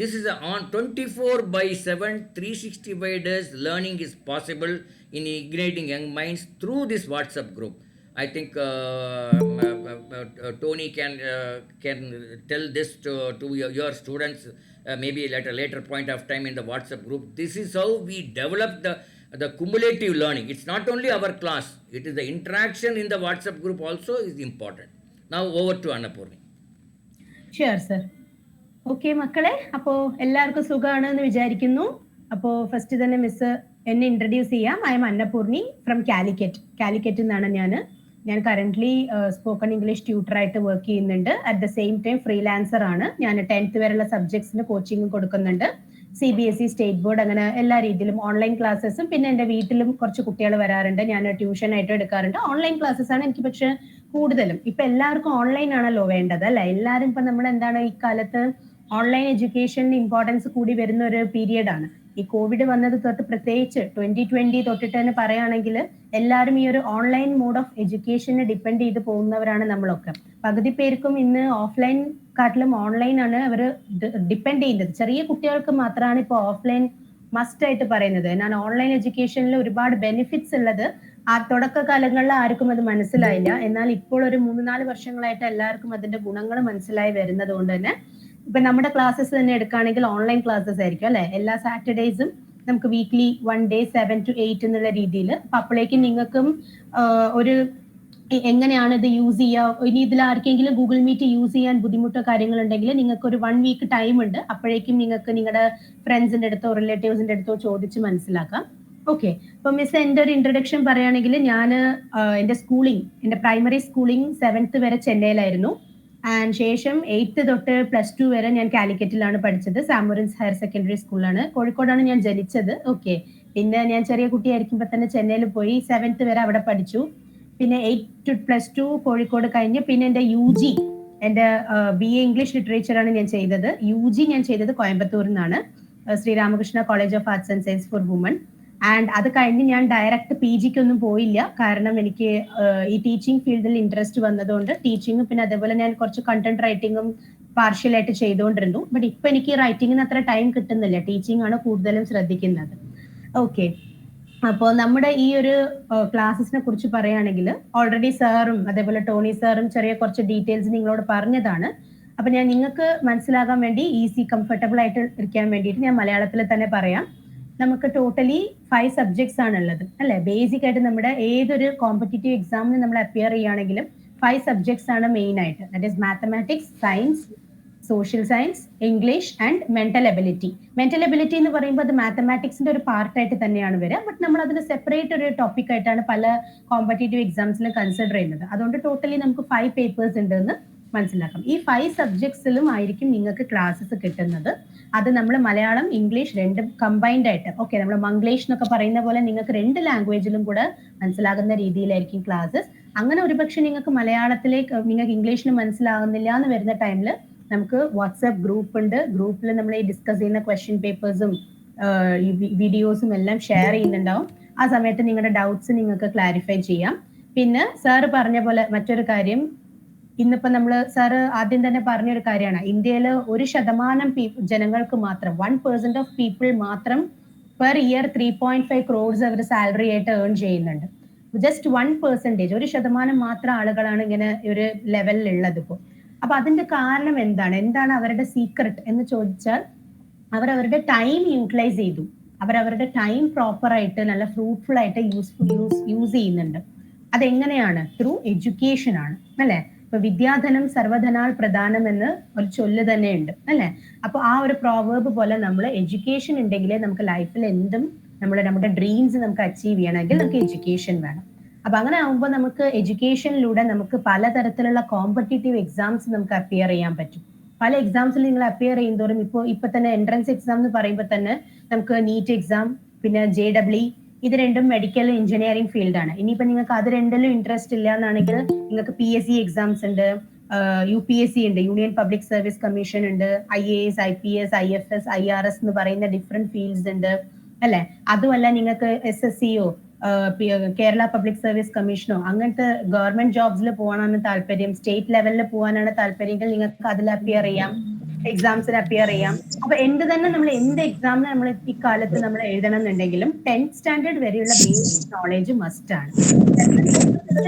This is on 24/7, 365 days learning is possible in Igniting Young Minds through this WhatsApp group. I think Tony can tell this to your students maybe at a later point of time in the WhatsApp group. This is how we develop the cumulative learning. It's not only our class, it is the interaction in the WhatsApp group also is important. Now over to Annapurni. Sure sir. Okay മക്കളെ, അപ്പോൾ എല്ലാവർക്കും സുഖമാണെന്ന് വിചാരിക്കുന്നു. അപ്പോൾ first തന്നെ miss എന്നെ introduce ചെയ്യാം. I M Annapoorni from Calicut നിന്നാണ് ഞാൻ കറന്റ്ലി സ്പോക്കൺ ഇംഗ്ലീഷ് ട്യൂട്ടറായിട്ട് വർക്ക് ചെയ്യുന്നുണ്ട്. At the same time freelancer ആണ്. ഞാൻ 10th വരെയുള്ള സബ്ജക്ട്സിന് കോച്ചിങ്ങും കൊടുക്കുന്നുണ്ട്. CBSE, സ്റ്റേറ്റ് ബോർഡ്, അങ്ങനെ എല്ലാ രീതിയിലും ഓൺലൈൻ ക്ലാസ്സസും. പിന്നെ എൻ്റെ വീട്ടിലും കുറച്ച് കുട്ടികൾ വരാറുണ്ട്, ഞാൻ ട്യൂഷനായിട്ട് എടുക്കാറുണ്ട്. ഓൺലൈൻ ക്ലാസ്സസ് ആണ് എനിക്ക് പക്ഷെ കൂടുതലും. ഇപ്പൊ എല്ലാവർക്കും ഓൺലൈൻ ആണല്ലോ വേണ്ടത്, അല്ലെ? എല്ലാവരും ഇപ്പൊ നമ്മൾ എന്താണ് ഈ കാലത്ത് ഓൺലൈൻ എഡ്യൂക്കേഷന് ഇമ്പോർട്ടൻസ് കൂടി വരുന്ന ഒരു പീരിയഡ് ആണ്. ഈ കോവിഡ് വന്നത് തൊട്ട് പ്രത്യേകിച്ച് 2020 തൊട്ടിട്ട് തന്നെ പറയുകയാണെങ്കിൽ എല്ലാവരും ഈ ഒരു ഓൺലൈൻ മോഡ് ഓഫ് എഡ്യൂക്കേഷനെ ഡിപ്പെൻഡ് ചെയ്ത് പോകുന്നവരാണ് നമ്മളൊക്കെ. പകുതി പേർക്കും ഇന്ന് ഓഫ്ലൈൻ കാട്ടിലും ഓൺലൈൻ ആണ് അവർ ഡിപ്പെൻഡ് ചെയ്യുന്നത്. ചെറിയ കുട്ടികൾക്ക് മാത്രമാണ് ഇപ്പോൾ ഓഫ്ലൈൻ മസ്റ്റ് ആയിട്ട് പറയുന്നത്. ഞാൻ ഓൺലൈൻ എഡ്യൂക്കേഷനിൽ ഒരുപാട് ബെനിഫിറ്റ്സ് ഉള്ളത് ആ തുടക്ക കാലങ്ങളിൽ ആർക്കും അത് മനസ്സിലായില്ല. എന്നാൽ ഇപ്പോൾ ഒരു 3-4 വർഷങ്ങളായിട്ട് എല്ലാവർക്കും അതിന്റെ ഗുണങ്ങൾ മനസ്സിലായി വരുന്നത് കൊണ്ട് തന്നെ ഇപ്പൊ നമ്മുടെ ക്ലാസ്സസ് തന്നെ എടുക്കുകയാണെങ്കിൽ ഓൺലൈൻ ക്ലാസ്സസ് ആയിരിക്കും, അല്ലെ? എല്ലാ സാറ്റർഡേയ്സും നമുക്ക് വീക്ക്ലി 1 day 7 to 8 എന്നുള്ള രീതിയിൽ. അപ്പൊ അപ്പോഴേക്കും നിങ്ങൾക്കും ഒരു എങ്ങനെയാണ് ഇത് യൂസ് ചെയ്യുക, ഇനി ഇതിൽ ആർക്കെങ്കിലും ഗൂഗിൾ മീറ്റ് യൂസ് ചെയ്യാൻ ബുദ്ധിമുട്ടോ കാര്യങ്ങളുണ്ടെങ്കിൽ നിങ്ങൾക്ക് ഒരു 1 week ടൈം ഉണ്ട്. അപ്പോഴേക്കും നിങ്ങൾക്ക് നിങ്ങളുടെ ഫ്രണ്ട്സിന്റെ അടുത്തോ റിലേറ്റീവ്സിന്റെ അടുത്തോ ചോദിച്ച് മനസ്സിലാക്കാം. ഓക്കെ, അപ്പൊ മിസ് എൻ്റെ ഒരു ഇൻട്രൊഡക്ഷൻ പറയുകയാണെങ്കിൽ ഞാൻ എൻ്റെ പ്രൈമറി സ്കൂളിംഗ് 7th വരെ ചെന്നൈയിലായിരുന്നു. ആൻഡ് ശേഷം 8th തൊട്ട് +2 വരെ ഞാൻ കാലിക്കറ്റിലാണ് പഠിച്ചത്. സാമുറിൻസ് ഹയർ സെക്കൻഡറി സ്കൂളിലാണ്. കോഴിക്കോടാണ് ഞാൻ ജനിച്ചത്. ഓക്കെ, പിന്നെ ഞാൻ ചെറിയ കുട്ടിയായിരിക്കുമ്പോൾ തന്നെ ചെന്നൈയിൽ പോയി 7th വരെ അവിടെ പഠിച്ചു. പിന്നെ 8 to +2 കോഴിക്കോട് കഴിഞ്ഞ് പിന്നെ എൻ്റെ UG, എൻ്റെ BA ഇംഗ്ലീഷ് ലിറ്ററേച്ചറാണ് ഞാൻ ചെയ്തത്. UG ഞാൻ ചെയ്തത് കോയമ്പത്തൂരിൽ നിന്നാണ്, Sri Ramakrishna college of arts and science for women. And അത് കഴിഞ്ഞ് ഞാൻ ഡയറക്റ്റ് PGക്കൊന്നും പോയില്ല, കാരണം എനിക്ക് ഈ ടീച്ചിങ് ഫീൽഡിൽ ഇൻട്രസ്റ്റ് വന്നതുകൊണ്ട് ടീച്ചിങ്ങും പിന്നെ അതേപോലെ ഞാൻ കുറച്ച് കണ്ടന്റ് റൈറ്റിങ്ങും പാർഷ്യലായിട്ട് ചെയ്തുകൊണ്ടിരുന്നു. ബട്ട് ഇപ്പൊ എനിക്ക് റൈറ്റിങ്ങിന് അത്ര ടൈം കിട്ടുന്നില്ല, ടീച്ചിങ് ആണ് കൂടുതലും ശ്രദ്ധിക്കുന്നത്. ഓക്കെ, അപ്പോൾ നമ്മുടെ ഈ ഒരു ക്ലാസ്സസിനെ കുറിച്ച് പറയുകയാണെങ്കിൽ ഓൾറെഡി സാറും അതേപോലെ ടോണി സാറും ചെറിയ കുറച്ച് ഡീറ്റെയിൽസ് നിങ്ങളോട് പറഞ്ഞതാണ്. അപ്പൊ ഞാൻ നിങ്ങൾക്ക് മനസ്സിലാകാൻ വേണ്ടി ഈസി കംഫർട്ടബിൾ ആയിട്ട് ഇരിക്കാൻ വേണ്ടിയിട്ട് ഞാൻ മലയാളത്തിൽ തന്നെ പറയാം. നമുക്ക് ടോട്ടലി 5 സബ്ജക്ട്സ് ആണുള്ളത് അല്ലെ. ബേസിക് ആയിട്ട് നമ്മുടെ ഏതൊരു കോമ്പറ്റീറ്റീവ് എക്സാമിന് നമ്മൾ അപ്പിയർ ചെയ്യുകയാണെങ്കിലും 5 സബ്ജക്ട്സ് ആണ് മെയിൻ ആയിട്ട്. That is mathematics, science, social science, English and mental ability. Mental ability എന്ന് പറയുമ്പോൾ അത് മാത്തമാറ്റിക്സിന്റെ ഒരു പാർട്ടായിട്ട് തന്നെയാണ് വരിക. ബട്ട് നമ്മൾ അതിന് സെപ്പറേറ്റ് ഒരു ടോപ്പിക് ആയിട്ടാണ് പല കോമ്പറ്റീറ്റീവ് എക്സാംസിൽ കൺസിഡർ ചെയ്യുന്നത്. അതുകൊണ്ട് ടോട്ടലി നമുക്ക് 5 പേപ്പേഴ്സ് ഉണ്ടെന്ന് മനസ്സിലാക്കാം. ഈ 5 സബ്ജക്ട്സിലും ആയിരിക്കും നിങ്ങൾക്ക് ക്ലാസ്സസ് കിട്ടുന്നത്. അത് നമ്മൾ മലയാളം, ഇംഗ്ലീഷ് രണ്ടും കമ്പൈൻഡ് ആയിട്ട്, ഓക്കെ, നമ്മൾ മംഗ്ലീഷ് എന്നൊക്കെ പറയുന്ന പോലെ നിങ്ങൾക്ക് 2 ലാംഗ്വേജിലും കൂടെ മനസ്സിലാകുന്ന രീതിയിലായിരിക്കും ക്ലാസ്സസ്. അങ്ങനെ ഒരുപക്ഷെ നിങ്ങൾക്ക് മലയാളത്തിലേക്ക്, നിങ്ങൾക്ക് ഇംഗ്ലീഷിന് മനസ്സിലാകുന്നില്ല എന്ന് വരുന്ന ടൈമിൽ നമുക്ക് വാട്സാപ്പ് ഗ്രൂപ്പ് ഉണ്ട്. ഗ്രൂപ്പിൽ നമ്മൾ ഈ ഡിസ്കസ് ചെയ്യുന്ന ക്വസ്റ്റ്യൻ പേപ്പേഴ്സും വീഡിയോസും എല്ലാം ഷെയർ ചെയ്യുന്നുണ്ടാവും. ആ സമയത്ത് നിങ്ങളുടെ ഡൗട്ട്സ് നിങ്ങൾക്ക് ക്ലാരിഫൈ ചെയ്യാം. പിന്നെ സാറ് പറഞ്ഞ പോലെ മറ്റൊരു കാര്യം, ഇന്നിപ്പോ നമ്മള് സാറ് ആദ്യം തന്നെ പറഞ്ഞൊരു കാര്യമാണ്, ഇന്ത്യയിൽ 1% ജനങ്ങൾക്ക് മാത്രം 1% ഓഫ് പീപ്പിൾ മാത്രം പെർ ഇയർ 3.5 crores അവർ സാലറി ആയിട്ട് ഏൺ ചെയ്യുന്നുണ്ട്. ജസ്റ്റ് 1%, 1% മാത്രം ആളുകളാണ് ഇങ്ങനെ ഒരു ലെവലിൽ ഉള്ളത് ഇപ്പോൾ. അപ്പൊ അതിന്റെ കാരണം എന്താണ് അവരുടെ സീക്രട്ട് എന്ന് ചോദിച്ചാൽ, അവരവരുടെ ടൈം യൂട്ടിലൈസ് ചെയ്തു. അവരവരുടെ ടൈം പ്രോപ്പർ ആയിട്ട് നല്ല ഫ്രൂട്ട്ഫുൾ ആയിട്ട് യൂസ് ചെയ്യുന്നുണ്ട്. അതെങ്ങനെയാണ്? ത്രൂ എഡ്യൂക്കേഷൻ ആണ് അല്ലെ. ഇപ്പൊ വിദ്യാധനം സർവധനാൽ പ്രധാനം എന്ന് ഒരു ചൊല്ല് തന്നെ ഉണ്ട് അല്ലെ. അപ്പൊ ആ ഒരു പ്രോവേർബ് പോലെ നമ്മൾ എഡ്യൂക്കേഷൻ ഉണ്ടെങ്കിലേ നമുക്ക് ലൈഫിൽ എന്തും നമ്മുടെ ഡ്രീംസ് നമുക്ക് അച്ചീവ് ചെയ്യണമെങ്കിൽ നമുക്ക് എഡ്യൂക്കേഷൻ വേണം. അപ്പൊ അങ്ങനെ ആകുമ്പോൾ നമുക്ക് എഡ്യൂക്കേഷനിലൂടെ നമുക്ക് പലതരത്തിലുള്ള കോമ്പറ്റീറ്റീവ് എക്സാംസ് നമുക്ക് അപ്പിയർ ചെയ്യാൻ പറ്റും. പല എക്സാംസിൽ നിങ്ങൾ അപ്പിയർ ചെയ്യുന്നതോറും ഇപ്പൊ തന്നെ എൻട്രൻസ് എക്സാം എന്ന് പറയുമ്പോൾ തന്നെ നമുക്ക് നീറ്റ് എക്സാം, പിന്നെ JEE, ഇത് രണ്ടും മെഡിക്കൽ എഞ്ചിനീയറിംഗ് ഫീൽഡാണ്. ഇനിയിപ്പോ നിങ്ങൾക്ക് അത് രണ്ടിലും ഇൻട്രസ്റ്റ് ഇല്ല എന്നാണെങ്കിൽ നിങ്ങൾക്ക് PSC എക്സാംസ് ഉണ്ട്, UPSC ഉണ്ട്, യൂണിയൻ പബ്ലിക് സർവീസ് കമ്മീഷൻ ഉണ്ട്, IAS, IPS, IFS, IRS എന്ന് പറയുന്ന ഡിഫറെന്റ് ഫീൽഡ്സ് ഉണ്ട് അല്ലെ. അതുമല്ല നിങ്ങൾക്ക് SSCO, കേരള പബ്ലിക് സർവീസ് കമ്മീഷനോ അങ്ങനത്തെ ഗവൺമെന്റ് ജോബ്സിൽ പോകാനാണ് താല്പര്യം, സ്റ്റേറ്റ് ലെവലിൽ പോകാനാണ് താല്പര്യമെങ്കിൽ നിങ്ങൾക്ക് അതിൽ അപ്പിയർ ചെയ്യാം, എക്സാംസിന് അപ്പിയർ ചെയ്യാം. അപ്പൊ നമ്മൾ എന്ത് എക്സാമിന് നമ്മൾ ഇക്കാലത്ത് നമ്മൾ എഴുതണം എന്നുണ്ടെങ്കിലും 10th സ്റ്റാൻഡേർഡ് വരെയുള്ള ബേസിക് നോളേജ് മസ്റ്റ് ആണ്.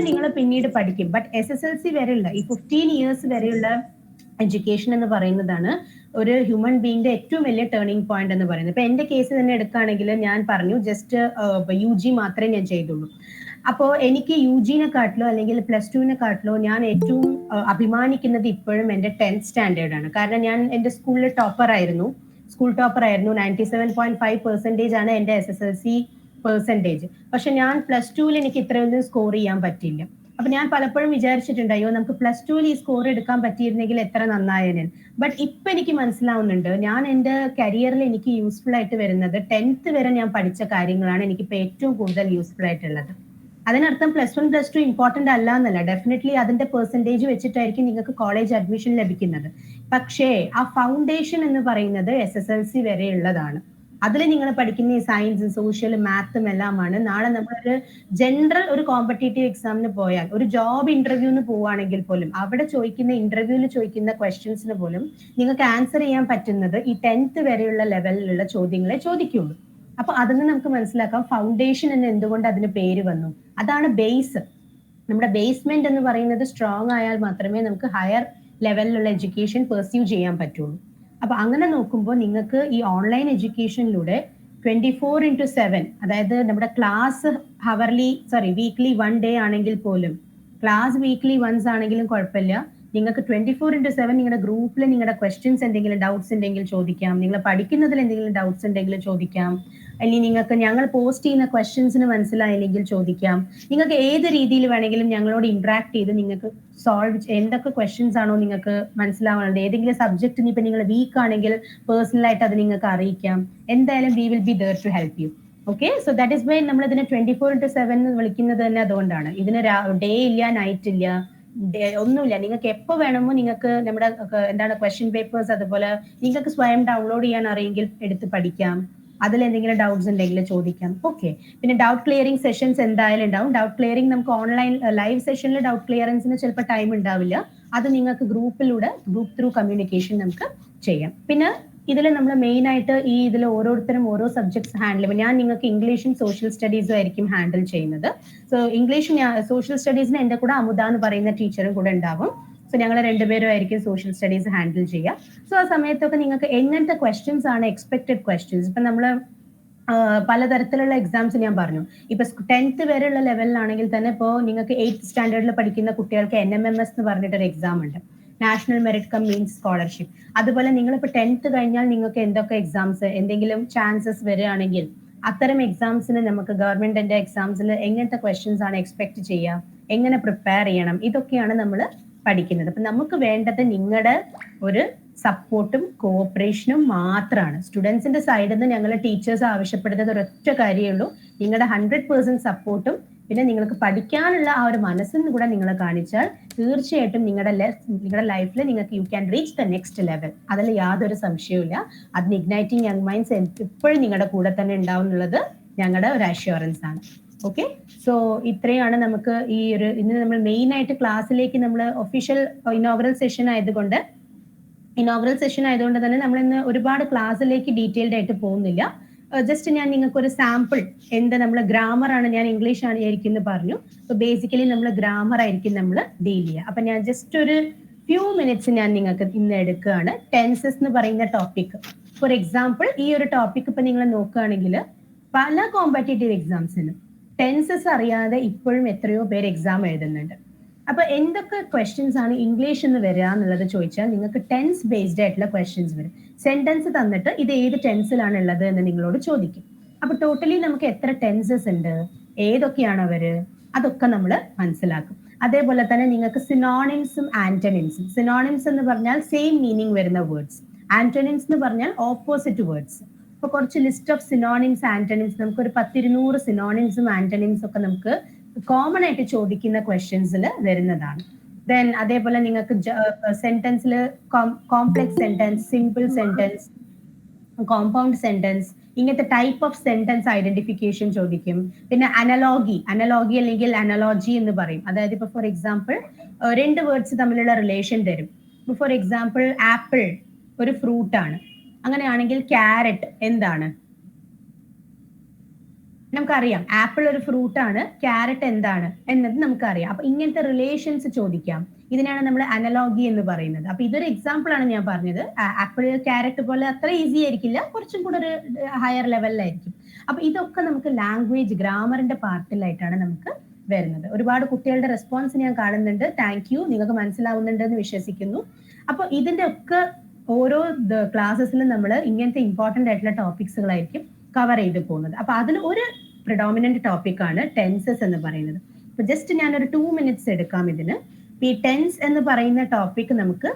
നിങ്ങൾ പിന്നീട് പഠിക്കും. ബട്ട് SSLC വരെയുള്ള ഈ 15 years വരെയുള്ള എഡ്യൂക്കേഷൻ എന്ന് പറയുന്നതാണ് ഒരു ഹ്യൂമൻ ബീയിന്റെ ഏറ്റവും വലിയ ടേണിംഗ് പോയിന്റ് എന്ന് പറയുന്നത്. ഇപ്പൊ എന്റെ കേസ് തന്നെ എടുക്കുകയാണെങ്കിൽ ഞാൻ പറഞ്ഞു ജസ്റ്റ് UG മാത്രമേ ഞാൻ ചെയ്തുള്ളൂ. അപ്പോൾ എനിക്ക് UG-നെക്കാട്ടിലോ അല്ലെങ്കിൽ +2-നെക്കാട്ടിലോ ഞാൻ ഏറ്റവും അഭിമാനിക്കുന്നത് ഇപ്പോഴും എന്റെ 10th സ്റ്റാൻഡേർഡ് ആണ്. കാരണം ഞാൻ എന്റെ സ്കൂളിൽ ടോപ്പർ ആയിരുന്നു. 97.5% ആണ് എന്റെ SSLC പെർസെൻറ്റേജ്. പക്ഷെ ഞാൻ +2-ൽ എനിക്ക് ഇത്രയൊന്നും സ്കോർ ചെയ്യാൻ പറ്റില്ല. അപ്പൊ ഞാൻ പലപ്പോഴും വിചാരിച്ചിട്ടുണ്ട്, അയ്യോ നമുക്ക് +2-ൽ ഈ സ്കോർ എടുക്കാൻ പറ്റിയിരുന്നെങ്കിൽ എത്ര നന്നായേനെ. ബട്ട് ഇപ്പൊ എനിക്ക് മനസ്സിലാവുന്നുണ്ട്, ഞാൻ എന്റെ കരിയറിൽ എനിക്ക് യൂസ്ഫുൾ ആയിട്ട് വരുന്നത് 10th വരെ ഞാൻ പഠിച്ച കാര്യങ്ങളാണ് എനിക്കിപ്പോ ഏറ്റവും കൂടുതൽ യൂസ്ഫുൾ ആയിട്ടുള്ളത്. അതിനർത്ഥം +1 +2 ഇമ്പോർട്ടന്റ് അല്ല എന്നല്ല. ഡെഫിനറ്റ്ലി അതിന്റെ പെർസെൻറ്റേജ് വെച്ചിട്ടായിരിക്കും നിങ്ങൾക്ക് കോളേജ് അഡ്മിഷൻ ലഭിക്കുന്നത്. പക്ഷേ ആ ഫൗണ്ടേഷൻ എന്ന് പറയുന്നത് SSLC വരെയുള്ളതാണ്. അതിൽ നിങ്ങൾ പഠിക്കുന്ന ഈ സയൻസും സോഷ്യലും മാത്തും എല്ലാമാണ് നാളെ നമ്മളൊരു ജനറൽ ഒരു കോമ്പറ്റേറ്റീവ് എക്സാമിന് പോയാൽ, ഒരു ജോബ് ഇന്റർവ്യൂവിന് പോവുകയാണെങ്കിൽ പോലും അവിടെ ഇന്റർവ്യൂവിൽ ചോദിക്കുന്ന ക്വസ്റ്റ്യൻസിന് പോലും നിങ്ങൾക്ക് ആൻസർ ചെയ്യാൻ പറ്റുന്നത് ഈ 10th വരെയുള്ള ലെവലിലുള്ള ചോദ്യങ്ങളെ ചോദിക്കുള്ളൂ. അപ്പൊ അതിന് നമുക്ക് മനസ്സിലാക്കാം ഫൗണ്ടേഷൻ എന്ന് എന്തുകൊണ്ട് അതിന് പേര് വന്നു. അതാണ് ബേസ്. നമ്മുടെ ബേസ്മെന്റ് എന്ന് പറയുന്നത് സ്ട്രോങ് ആയാൽ മാത്രമേ നമുക്ക് ഹയർ ലെവലിലുള്ള എഡ്യൂക്കേഷൻ പെർസ്യൂ ചെയ്യാൻ പറ്റുള്ളൂ. അപ്പൊ അങ്ങനെ നോക്കുമ്പോൾ നിങ്ങൾക്ക് ഈ ഓൺലൈൻ എഡ്യൂക്കേഷനിലൂടെ 24/7, അതായത് നമ്മുടെ ക്ലാസ് വീക്ക്ലി 1 day ആണെങ്കിൽ പോലും, ക്ലാസ് വീക്ക്ലി വൺസ് ആണെങ്കിലും കുഴപ്പമില്ല, നിങ്ങൾക്ക് 24/7 നിങ്ങളുടെ ഗ്രൂപ്പിൽ നിങ്ങളുടെ ക്വസ്റ്റ്യൻസ് എന്തെങ്കിലും ഡൗട്ട്സ് ഉണ്ടെങ്കിൽ ചോദിക്കാം, നിങ്ങൾ പഠിക്കുന്നതിൽ എന്തെങ്കിലും ഡൗട്ട്സ് ഉണ്ടെങ്കിൽ ചോദിക്കാം, അല്ലെങ്കിൽ നിങ്ങൾക്ക് ഞങ്ങൾ പോസ്റ്റ് ചെയ്യുന്ന ക്വസ്റ്റ്യൻസിന് മനസ്സിലായില്ലെങ്കിൽ ചോദിക്കാം. നിങ്ങൾക്ക് ഏത് രീതിയിൽ വേണമെങ്കിലും ഞങ്ങളോട് ഇന്ററാക്ട് ചെയ്ത് നിങ്ങൾക്ക് സോൾവ് എന്തൊക്കെ ക്വസ്റ്റ്യൻസ് ആണോ നിങ്ങൾക്ക് മനസ്സിലാവുന്നത്, ഏതെങ്കിലും സബ്ജക്റ്റിന് ഇപ്പൊ നിങ്ങൾ വീക്ക് ആണെങ്കിൽ പേഴ്സണലായിട്ട് അത് നിങ്ങൾക്ക് അറിയിക്കാം. എന്തായാലും we will be there to help you. Okay, so that is why നമ്മൾ ഇതിനെ 24/7 വിളിക്കുന്നത് തന്നെ അതുകൊണ്ടാണ്. ഇതിന് ഡേ ഇല്ല, നൈറ്റ് ഇല്ല, ഒന്നുമില്ല. നിങ്ങൾക്ക് എപ്പോൾ വേണമോ നിങ്ങൾക്ക് നമ്മുടെ ക്വസ്റ്റ്യൻ പേപ്പേഴ്സ് അതുപോലെ നിങ്ങൾക്ക് സ്വയം ഡൗൺലോഡ് ചെയ്യാൻ അറിയെങ്കിൽ എടുത്ത് പഠിക്കാം. അതിൽ എന്തെങ്കിലും ഡൗട്ട്സ് ഉണ്ടെങ്കിൽ ചോദിക്കാം. ഓക്കെ, പിന്നെ ഡൗട്ട് ക്ലിയറിംഗ് സെഷൻസ് എന്തായാലും ഉണ്ടാവും. ഡൗട്ട് ക്ലിയറിംഗ് നമുക്ക് ഓൺലൈൻ ലൈവ് സെഷനിൽ ഡൗട്ട് ക്ലിയറൻസിന് ചിലപ്പോൾ ടൈം ഉണ്ടാവില്ല. അത് നിങ്ങൾക്ക് ഗ്രൂപ്പ് ത്രൂ കമ്മ്യൂണിക്കേഷൻ നമുക്ക് ചെയ്യാം. പിന്നെ ഇതിൽ നമ്മൾ മെയിൻ ആയിട്ട് ഇതിൽ ഓരോരുത്തരും ഓരോ സബ്ജക്ട്സ് ഹാൻഡിൽ ചെയ്യും. ഞാൻ നിങ്ങൾക്ക് ഇംഗ്ലീഷും സോഷ്യൽ സ്റ്റഡീസും ആയിരിക്കും ഹാൻഡിൽ ചെയ്യുന്നത്. സോ ഇംഗ്ലീഷും സോഷ്യൽ സ്റ്റഡീസിന് എന്റെ കൂടെ അമുദ എന്ന് പറയുന്ന ടീച്ചറും കൂടെ ഉണ്ടാവും. സോ ഞങ്ങൾ രണ്ടുപേരും ആയിരിക്കും സോഷ്യൽ സ്റ്റഡീസ് ഹാൻഡിൽ ചെയ്യുക. സോ ആ സമയത്തൊക്കെ നിങ്ങൾക്ക് എങ്ങനത്തെ ക്വസ്റ്റ്യൻസ് ആണ് എക്സ്പെക്ടഡ് ക്വസ്റ്റ്യൻസ്, ഇപ്പൊ നമ്മൾ പലതരത്തിലുള്ള എക്സാംസ് ഞാൻ പറഞ്ഞു. ഇപ്പൊ 10th വരെയുള്ള ലെവലിലാണെങ്കിൽ തന്നെ ഇപ്പോൾ നിങ്ങൾക്ക് 8th സ്റ്റാൻഡേർഡിൽ പഠിക്കുന്ന കുട്ടികൾക്ക് NMMS എന്ന് പറഞ്ഞിട്ടൊരു എക്സാം ഉണ്ട്, national merit come means scholarship. അതുപോലെ നിങ്ങളിപ്പോൾ 10th കഴിഞ്ഞാൽ നിങ്ങൾക്ക് എന്തൊക്കെ എക്സാംസ് എന്തെങ്കിലും ചാൻസസ് വരികയാണെങ്കിൽ അത്തരം എക്സാംസിന് നമുക്ക് ഗവൺമെന്റിന്റെ എക്സാംസിൽ എങ്ങനത്തെ ക്വസ്റ്റ്യൻസ് ആണ് എക്സ്പെക്ട് ചെയ്യുക, എങ്ങനെ പ്രിപ്പയർ ചെയ്യണം, ഇതൊക്കെയാണ് നമ്മൾ പഠിക്കുന്നത്. അപ്പൊ നമുക്ക് വേണ്ടത് നിങ്ങളുടെ ഒരു സപ്പോർട്ടും കോഓപ്പറേഷനും മാത്രമാണ്. സ്റ്റുഡൻസിന്റെ സൈഡിൽ നിന്ന് ഞങ്ങൾ ടീച്ചേഴ്സ് ആവശ്യപ്പെടുന്നത് ഒരൊറ്റ കാര്യമേ ഉള്ളൂ, നിങ്ങളുടെ 100% സപ്പോർട്ടും പിന്നെ നിങ്ങൾക്ക് പഠിക്കാനുള്ള ആ ഒരു മനസ്സിന് കൂടെ നിങ്ങൾ കാണിച്ചാൽ തീർച്ചയായിട്ടും നിങ്ങളുടെ ലൈഫിൽ നിങ്ങൾക്ക് you can reach the next level. അതിൽ യാതൊരു സംശയവുമില്ല. അതിന് ഇഗ്നൈറ്റിംഗ് യങ് മൈൻഡ്സ് എപ്പോഴും നിങ്ങളുടെ കൂടെ തന്നെ ഉണ്ടാവും എന്നുള്ളത് ഞങ്ങളുടെ ഒരു അഷ്യൂറൻസ് ആണ്. ഓക്കെ, സോ ഇത്രയാണ് നമുക്ക് ഈ ഒരു ഇന്ന് നമ്മൾ മെയിൻ ആയിട്ട് ക്ലാസ്സിലേക്ക് നമ്മൾ ഒഫീഷ്യൽ ഇനോഗ്രൽ സെഷൻ ആയതുകൊണ്ട് തന്നെ നമ്മൾ ഇന്ന് ഒരുപാട് ക്ലാസ്സിലേക്ക് ഡീറ്റെയിൽഡ് ആയിട്ട് പോകുന്നില്ല. ജസ്റ്റ് ഞാൻ നിങ്ങൾക്ക് ഒരു സാമ്പിൾ നമ്മൾ ഗ്രാമർ ആണ്, ഞാൻ ഇംഗ്ലീഷ് ആണ് ആയിരിക്കും എന്ന് പറഞ്ഞു. സോ ബേസിക്കലി നമ്മൾ ഗ്രാമർ ആയിരിക്കും നമ്മൾ ഡീൽ ചെയ്യുക. അപ്പൊ ഞാൻ ജസ്റ്റ് ഒരു ഫ്യൂ മിനിറ്റ്സ് ഞാൻ നിങ്ങൾക്ക് ഇന്ന് എടുക്കുകയാണ്. ടെൻസസ് എന്ന് പറയുന്ന ടോപ്പിക്. ഫോർ എക്സാമ്പിൾ ഈ ഒരു ടോപ്പിക് ഇപ്പൊ നിങ്ങൾ നോക്കുകയാണെങ്കിൽ പല കോമ്പറ്റേറ്റീവ് എക്സാംസിനും ടെൻസസ് അറിയാതെ ഇപ്പോഴും എത്രയോ പേര് എക്സാം എഴുതുന്നുണ്ട്. അപ്പൊ എന്തൊക്കെ ക്വസ്റ്റ്യൻസ് ആണ് ഇംഗ്ലീഷ് എന്ന് വരിക എന്നുള്ളത് ചോദിച്ചാൽ നിങ്ങൾക്ക് ടെൻസ് ബേസ്ഡ് ആയിട്ടുള്ള ക്വസ്റ്റ്യൻസ് വരും. സെന്റൻസ് തന്നിട്ട് ഇത് ഏത് ടെൻസിലാണ് ഉള്ളത് എന്ന് നിങ്ങളോട് ചോദിക്കും. അപ്പൊ ടോട്ടലി നമുക്ക് എത്ര ടെൻസസ് ഉണ്ട്, ഏതൊക്കെയാണ് അവര്, അതൊക്കെ നമ്മൾ മനസ്സിലാക്കും. അതേപോലെ തന്നെ നിങ്ങൾക്ക് സിനോണിംസും ആന്റണിംസും. സിനോണിംസ് എന്ന് പറഞ്ഞാൽ സെയിം മീനിങ് വരുന്ന വേർഡ്സ്, ആന്റണിംസ് എന്ന് പറഞ്ഞാൽ ഓപ്പോസിറ്റ് വേർഡ്സ്. അപ്പൊ കുറച്ച് ലിസ്റ്റ് ഓഫ് സിനോണിംസ് ആന്റണിംസ്, നമുക്ക് ഒരു 10-200 സിനോണിംസും ആന്റണിംസും ഒക്കെ നമുക്ക് കോമൺ ആയിട്ട് ചോദിക്കുന്ന ക്വസ്റ്റ്യൻസിൽ വരുന്നതാണ്. ദെൻ അതേപോലെ നിങ്ങൾക്ക് സെന്റൻസിൽ complex sentence, simple sentence, compound sentence, ഇങ്ങനത്തെ ടൈപ്പ് ഓഫ് സെന്റൻസ് ഐഡന്റിഫിക്കേഷൻ ചോദിക്കും. പിന്നെ അനലോഗി അല്ലെങ്കിൽ അനലോജി എന്ന് പറയും. അതായത് ഇപ്പൊ ഫോർ എക്സാമ്പിൾ 2 വേർഡ്സ് തമ്മിലുള്ള റിലേഷൻ തരും. ഫോർ എക്സാമ്പിൾ ആപ്പിൾ ഒരു ഫ്രൂട്ട് ആണ്, അങ്ങനെയാണെങ്കിൽ ക്യാരറ്റ് എന്താണ്? നമുക്കറിയാം ആപ്പിൾ ഒരു ഫ്രൂട്ട് ആണ്, ക്യാരറ്റ് എന്താണ് എന്നത് നമുക്കറിയാം. അപ്പൊ ഇങ്ങനത്തെ റിലേഷൻസ് ചോദിക്കാം. ഇതിനാണ് നമ്മൾ അനലോഗി എന്ന് പറയുന്നത്. അപ്പൊ ഇതൊരു എക്സാമ്പിൾ ആണ് ഞാൻ പറഞ്ഞത്. ആപ്പിൾ ക്യാരറ്റ് പോലെ അത്ര ഈസി ആയിരിക്കില്ല, കുറച്ചും കൂടെ ഒരു ഹയർ ലെവലിലായിരിക്കും. അപ്പൊ ഇതൊക്കെ നമുക്ക് ലാംഗ്വേജ് ഗ്രാമറിന്റെ പാർട്ടിലായിട്ടാണ് നമുക്ക് വരുന്നത്. ഒരുപാട് കുട്ടികളുടെ റെസ്പോൺസ് ഞാൻ കാണുന്നുണ്ട്. താങ്ക് യു, നിങ്ങൾക്ക് മനസ്സിലാവുന്നുണ്ട് എന്ന് വിശ്വസിക്കുന്നു. അപ്പൊ ഇതിന്റെ ഒക്കെ ഓരോ ക്ലാസ്സസിലും നമ്മൾ ഇങ്ങനത്തെ ഇമ്പോർട്ടന്റ് ആയിട്ടുള്ള ടോപ്പിക്സുകളായിരിക്കും കവർ ചെയ്ത് പോകുന്നത്. അപ്പൊ അതിൽ ഒരു പ്രിഡോമിനന്റ് ടോപ്പിക് ആണ് ടെൻസസ് എന്ന് പറയുന്നത്. അപ്പൊ ജസ്റ്റ് ഞാനൊരു 2 മിനിറ്റ്സ് എടുക്കാം ഇതിന്. ഈ ടെൻസ് എന്ന് പറയുന്ന ടോപ്പിക് നമുക്ക്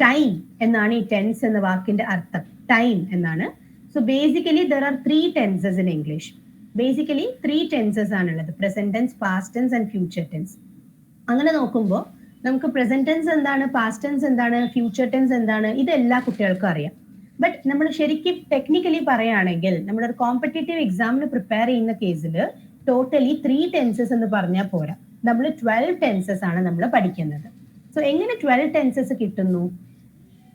ടൈം എന്നാണ് ഈ ടെൻസ് എന്ന വാക്കിന്റെ അർത്ഥം, ടൈം എന്നാണ്. So basically there are 3 tenses in English. Basically 3 tenses ആണുള്ളത്, present tense, past tense and future tense. അങ്ങനെ നോക്കുമ്പോൾ നമുക്ക് പ്രസന്റ് ടെൻസ് എന്താണ്, പാസ്റ്റ് ടെൻസ് എന്താണ്, ഫ്യൂച്ചർ ടെൻസ് എന്താണ്, ഇത് എല്ലാ കുട്ടികൾക്കും അറിയാം. ബട്ട് നമ്മൾ ശരിക്കും ടെക്നിക്കലി പറയുകയാണെങ്കിൽ നമ്മളൊരു കോമ്പറ്റേറ്റീവ് എക്സാമിന് പ്രിപ്പയർ ചെയ്യുന്ന കേസിൽ ടോട്ടലി 3 ടെൻസസ് എന്ന് പറഞ്ഞാൽ പോരാ, നമ്മൾ 12 ടെൻസസ് ആണ് നമ്മൾ പഠിക്കുന്നത്. സോ എങ്ങനെ 12 ടെൻസസ് കിട്ടുന്നു?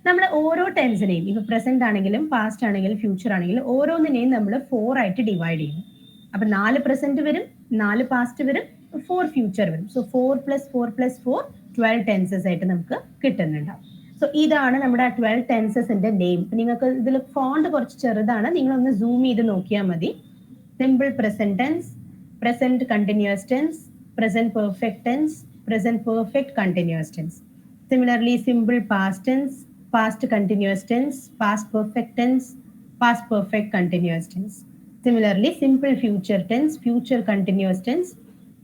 നമ്മൾ ഓരോ ടെൻസിനെയും, ഇപ്പൊ പ്രസന്റ് ആണെങ്കിലും പാസ്റ്റ് ആണെങ്കിലും ഫ്യൂച്ചർ ആണെങ്കിലും ഓരോന്നിനെയും നമ്മൾ 4 ആയിട്ട് ഡിവൈഡ് ചെയ്യും. അപ്പൊ 4 പ്രസന്റ് വരും, 4 പാസ്റ്റ് വരും, 4 ഫ്യൂച്ചർ വരും. സോ 4 + 4 + 4 12 ടെൻസസ് ആയിട്ട് നമുക്ക് കിട്ടുന്നുണ്ടാവും. സോ ഇതാണ് നമ്മുടെ 12 ടെൻസസിന്റെ നെയിം. നിങ്ങൾക്ക് ഇതിൽ ഫോണ്ട് കുറച്ച് ചെറുതാണ്, നിങ്ങളൊന്ന് സൂം ചെയ്ത് നോക്കിയാൽ മതി. Simple present tense, present continuous tense, present perfect tense, present perfect continuous tense. Similarly, simple past tense, past continuous tense, past perfect tense, past perfect continuous tense. Similarly, simple future tense, future continuous tense,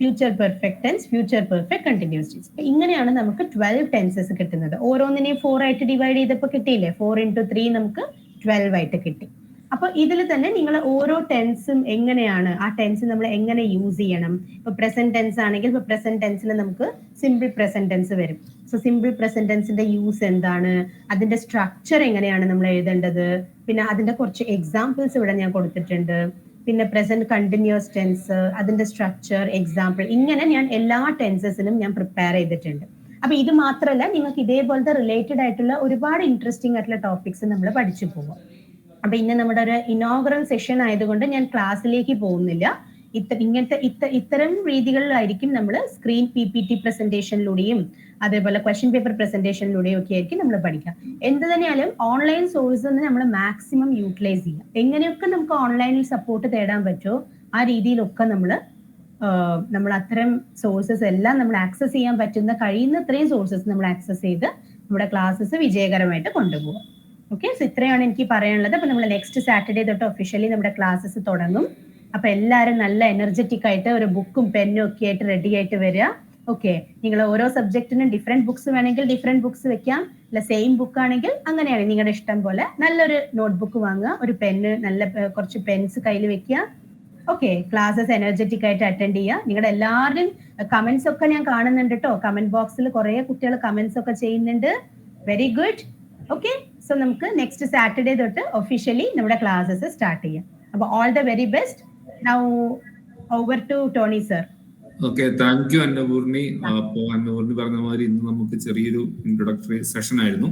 future perfect tense, future perfect continuous tense. ഇങ്ങനെയാണ് നമുക്ക് 12 tenses കിട്ടുന്നത്. ഓരോന്നിനെയും 4 ആയിട്ട് divide ചെയ്തപ്പോൾ കിട്ടിയില്ലേ, 4 × 3 നമുക്ക് 12 ആയിട്ട് കിട്ടി. അപ്പൊ ഇതിൽ തന്നെ നിങ്ങൾ ഓരോ ടെൻസും എങ്ങനെയാണ്, ആ ടെൻസ് നമ്മൾ എങ്ങനെ യൂസ് ചെയ്യണം. ഇപ്പൊ പ്രസന്റ് ടെൻസ് ആണെങ്കിൽ ഇപ്പൊ പ്രസന്റ് ടെൻസിൽ നമുക്ക് സിമ്പിൾ പ്രസന്റ് ടെൻസ് വരും. സോ സിമ്പിൾ പ്രസന്റ് ടെൻസിന്റെ യൂസ് എന്താണ്, അതിന്റെ സ്ട്രക്ചർ എങ്ങനെയാണ് നമ്മൾ എഴുതേണ്ടത്, പിന്നെ അതിന്റെ കുറച്ച് എക്സാമ്പിൾസ് ഇവിടെ ഞാൻ കൊടുത്തിട്ടുണ്ട്. പിന്നെ പ്രസന്റ് കണ്ടിന്യൂസ് ടെൻസ്, അതിന്റെ സ്ട്രക്ചർ, എക്സാമ്പിൾ, ഇങ്ങനെ ഞാൻ എല്ലാ ടെൻസസിനും ഞാൻ പ്രിപ്പയർ ചെയ്തിട്ടുണ്ട്. അപ്പൊ ഇത് മാത്രമല്ല, നിങ്ങൾക്ക് ഇതേപോലത്തെ റിലേറ്റഡ് ആയിട്ടുള്ള ഒരുപാട് ഇൻട്രസ്റ്റിംഗ് ആയിട്ടുള്ള ടോപ്പിക്സ് നമ്മൾ പഠിച്ചു പോകും. അപ്പൊ ഇന്ന് നമ്മുടെ ഒരു ഇനോഗ്രൽ സെഷൻ ആയതുകൊണ്ട് ഞാൻ ക്ലാസ്സിലേക്ക് പോകുന്നില്ല. ഇത്തരം രീതികളിലായിരിക്കും നമ്മൾ സ്ക്രീൻ PPT പ്രസന്റേഷനിലൂടെയും അതേപോലെ ക്വസ്റ്റ്യൻ പേപ്പർ പ്രസന്റേഷനിലൂടെയും ഒക്കെ ആയിരിക്കും നമ്മൾ പഠിക്കുക. എന്ത് തന്നെയാലും ഓൺലൈൻ സോഴ്സ് നമ്മൾ മാക്സിമം യൂട്ടിലൈസ് ചെയ്യുക. എങ്ങനെയൊക്കെ നമുക്ക് ഓൺലൈനിൽ സപ്പോർട്ട് തേടാൻ പറ്റുമോ ആ രീതിയിലൊക്കെ നമ്മൾ അത്തരം സോഴ്സസ് എല്ലാം നമ്മൾ ആക്സസ് ചെയ്യാൻ പറ്റുന്ന കഴിയുന്നത്രയും സോഴ്സസ് നമ്മൾ ആക്സസ് ചെയ്ത് നമ്മുടെ ക്ലാസ്സസ് വിജയകരമായിട്ട് കൊണ്ടുപോകും. ഓക്കെ, സോ ഇത്രയാണ് എനിക്ക് പറയാനുള്ളത്. അപ്പൊ നമ്മൾ നെക്സ്റ്റ് സാറ്റർഡേ തൊട്ട് ഒഫീഷ്യലി നമ്മുടെ ക്ലാസ്സസ് തുടങ്ങും. അപ്പൊ എല്ലാവരും നല്ല എനർജറ്റിക് ആയിട്ട് ഒരു ബുക്കും പെന്നും ഒക്കെ ആയിട്ട് റെഡി ആയിട്ട് വരിക. ഓക്കെ, നിങ്ങൾ ഓരോ സബ്ജക്റ്റിനും ഡിഫറെന്റ് ബുക്സ് വേണമെങ്കിൽ ഡിഫറെന്റ് ബുക്സ് വെക്കാം, അല്ല സെയിം ബുക്ക് ആണെങ്കിൽ അങ്ങനെയാണ് നിങ്ങളുടെ ഇഷ്ടം പോലെ. നല്ലൊരു നോട്ട്ബുക്ക് വാങ്ങുക, ഒരു പെന്ന്, നല്ല കുറച്ച് പെൻസ് കയ്യിൽ വെക്കുക. ഓക്കെ, ക്ലാസ്സസ് എനർജറ്റിക് ആയിട്ട് അറ്റൻഡ് ചെയ്യുക. നിങ്ങളുടെ എല്ലാവരുടെയും കമന്റ്സ് ഒക്കെ ഞാൻ കാണുന്നുണ്ട് കേട്ടോ. കമന്റ് ബോക്സിൽ കുറെ കുട്ടികൾ കമന്റ്സ് ഒക്കെ ചെയ്യുന്നുണ്ട്. Very good. ഓക്കെ, സോ നമുക്ക് നെക്സ്റ്റ് സാറ്റർഡേ തൊട്ട് ഒഫീഷ്യലി നമ്മുടെ ക്ലാസ്സസ് സ്റ്റാർട്ട് ചെയ്യാം. അപ്പൊ all the very best. Now over to Tony sir. Okay, thank you Annapoorni. അപ്പോൾ അന്നപൂർണി പറഞ്ഞ മാതിരി ഇന്ന് നമുക്ക് ചെറിയൊരു ഇൻട്രൊഡക്ടറി സെഷൻ ആയിരുന്നു.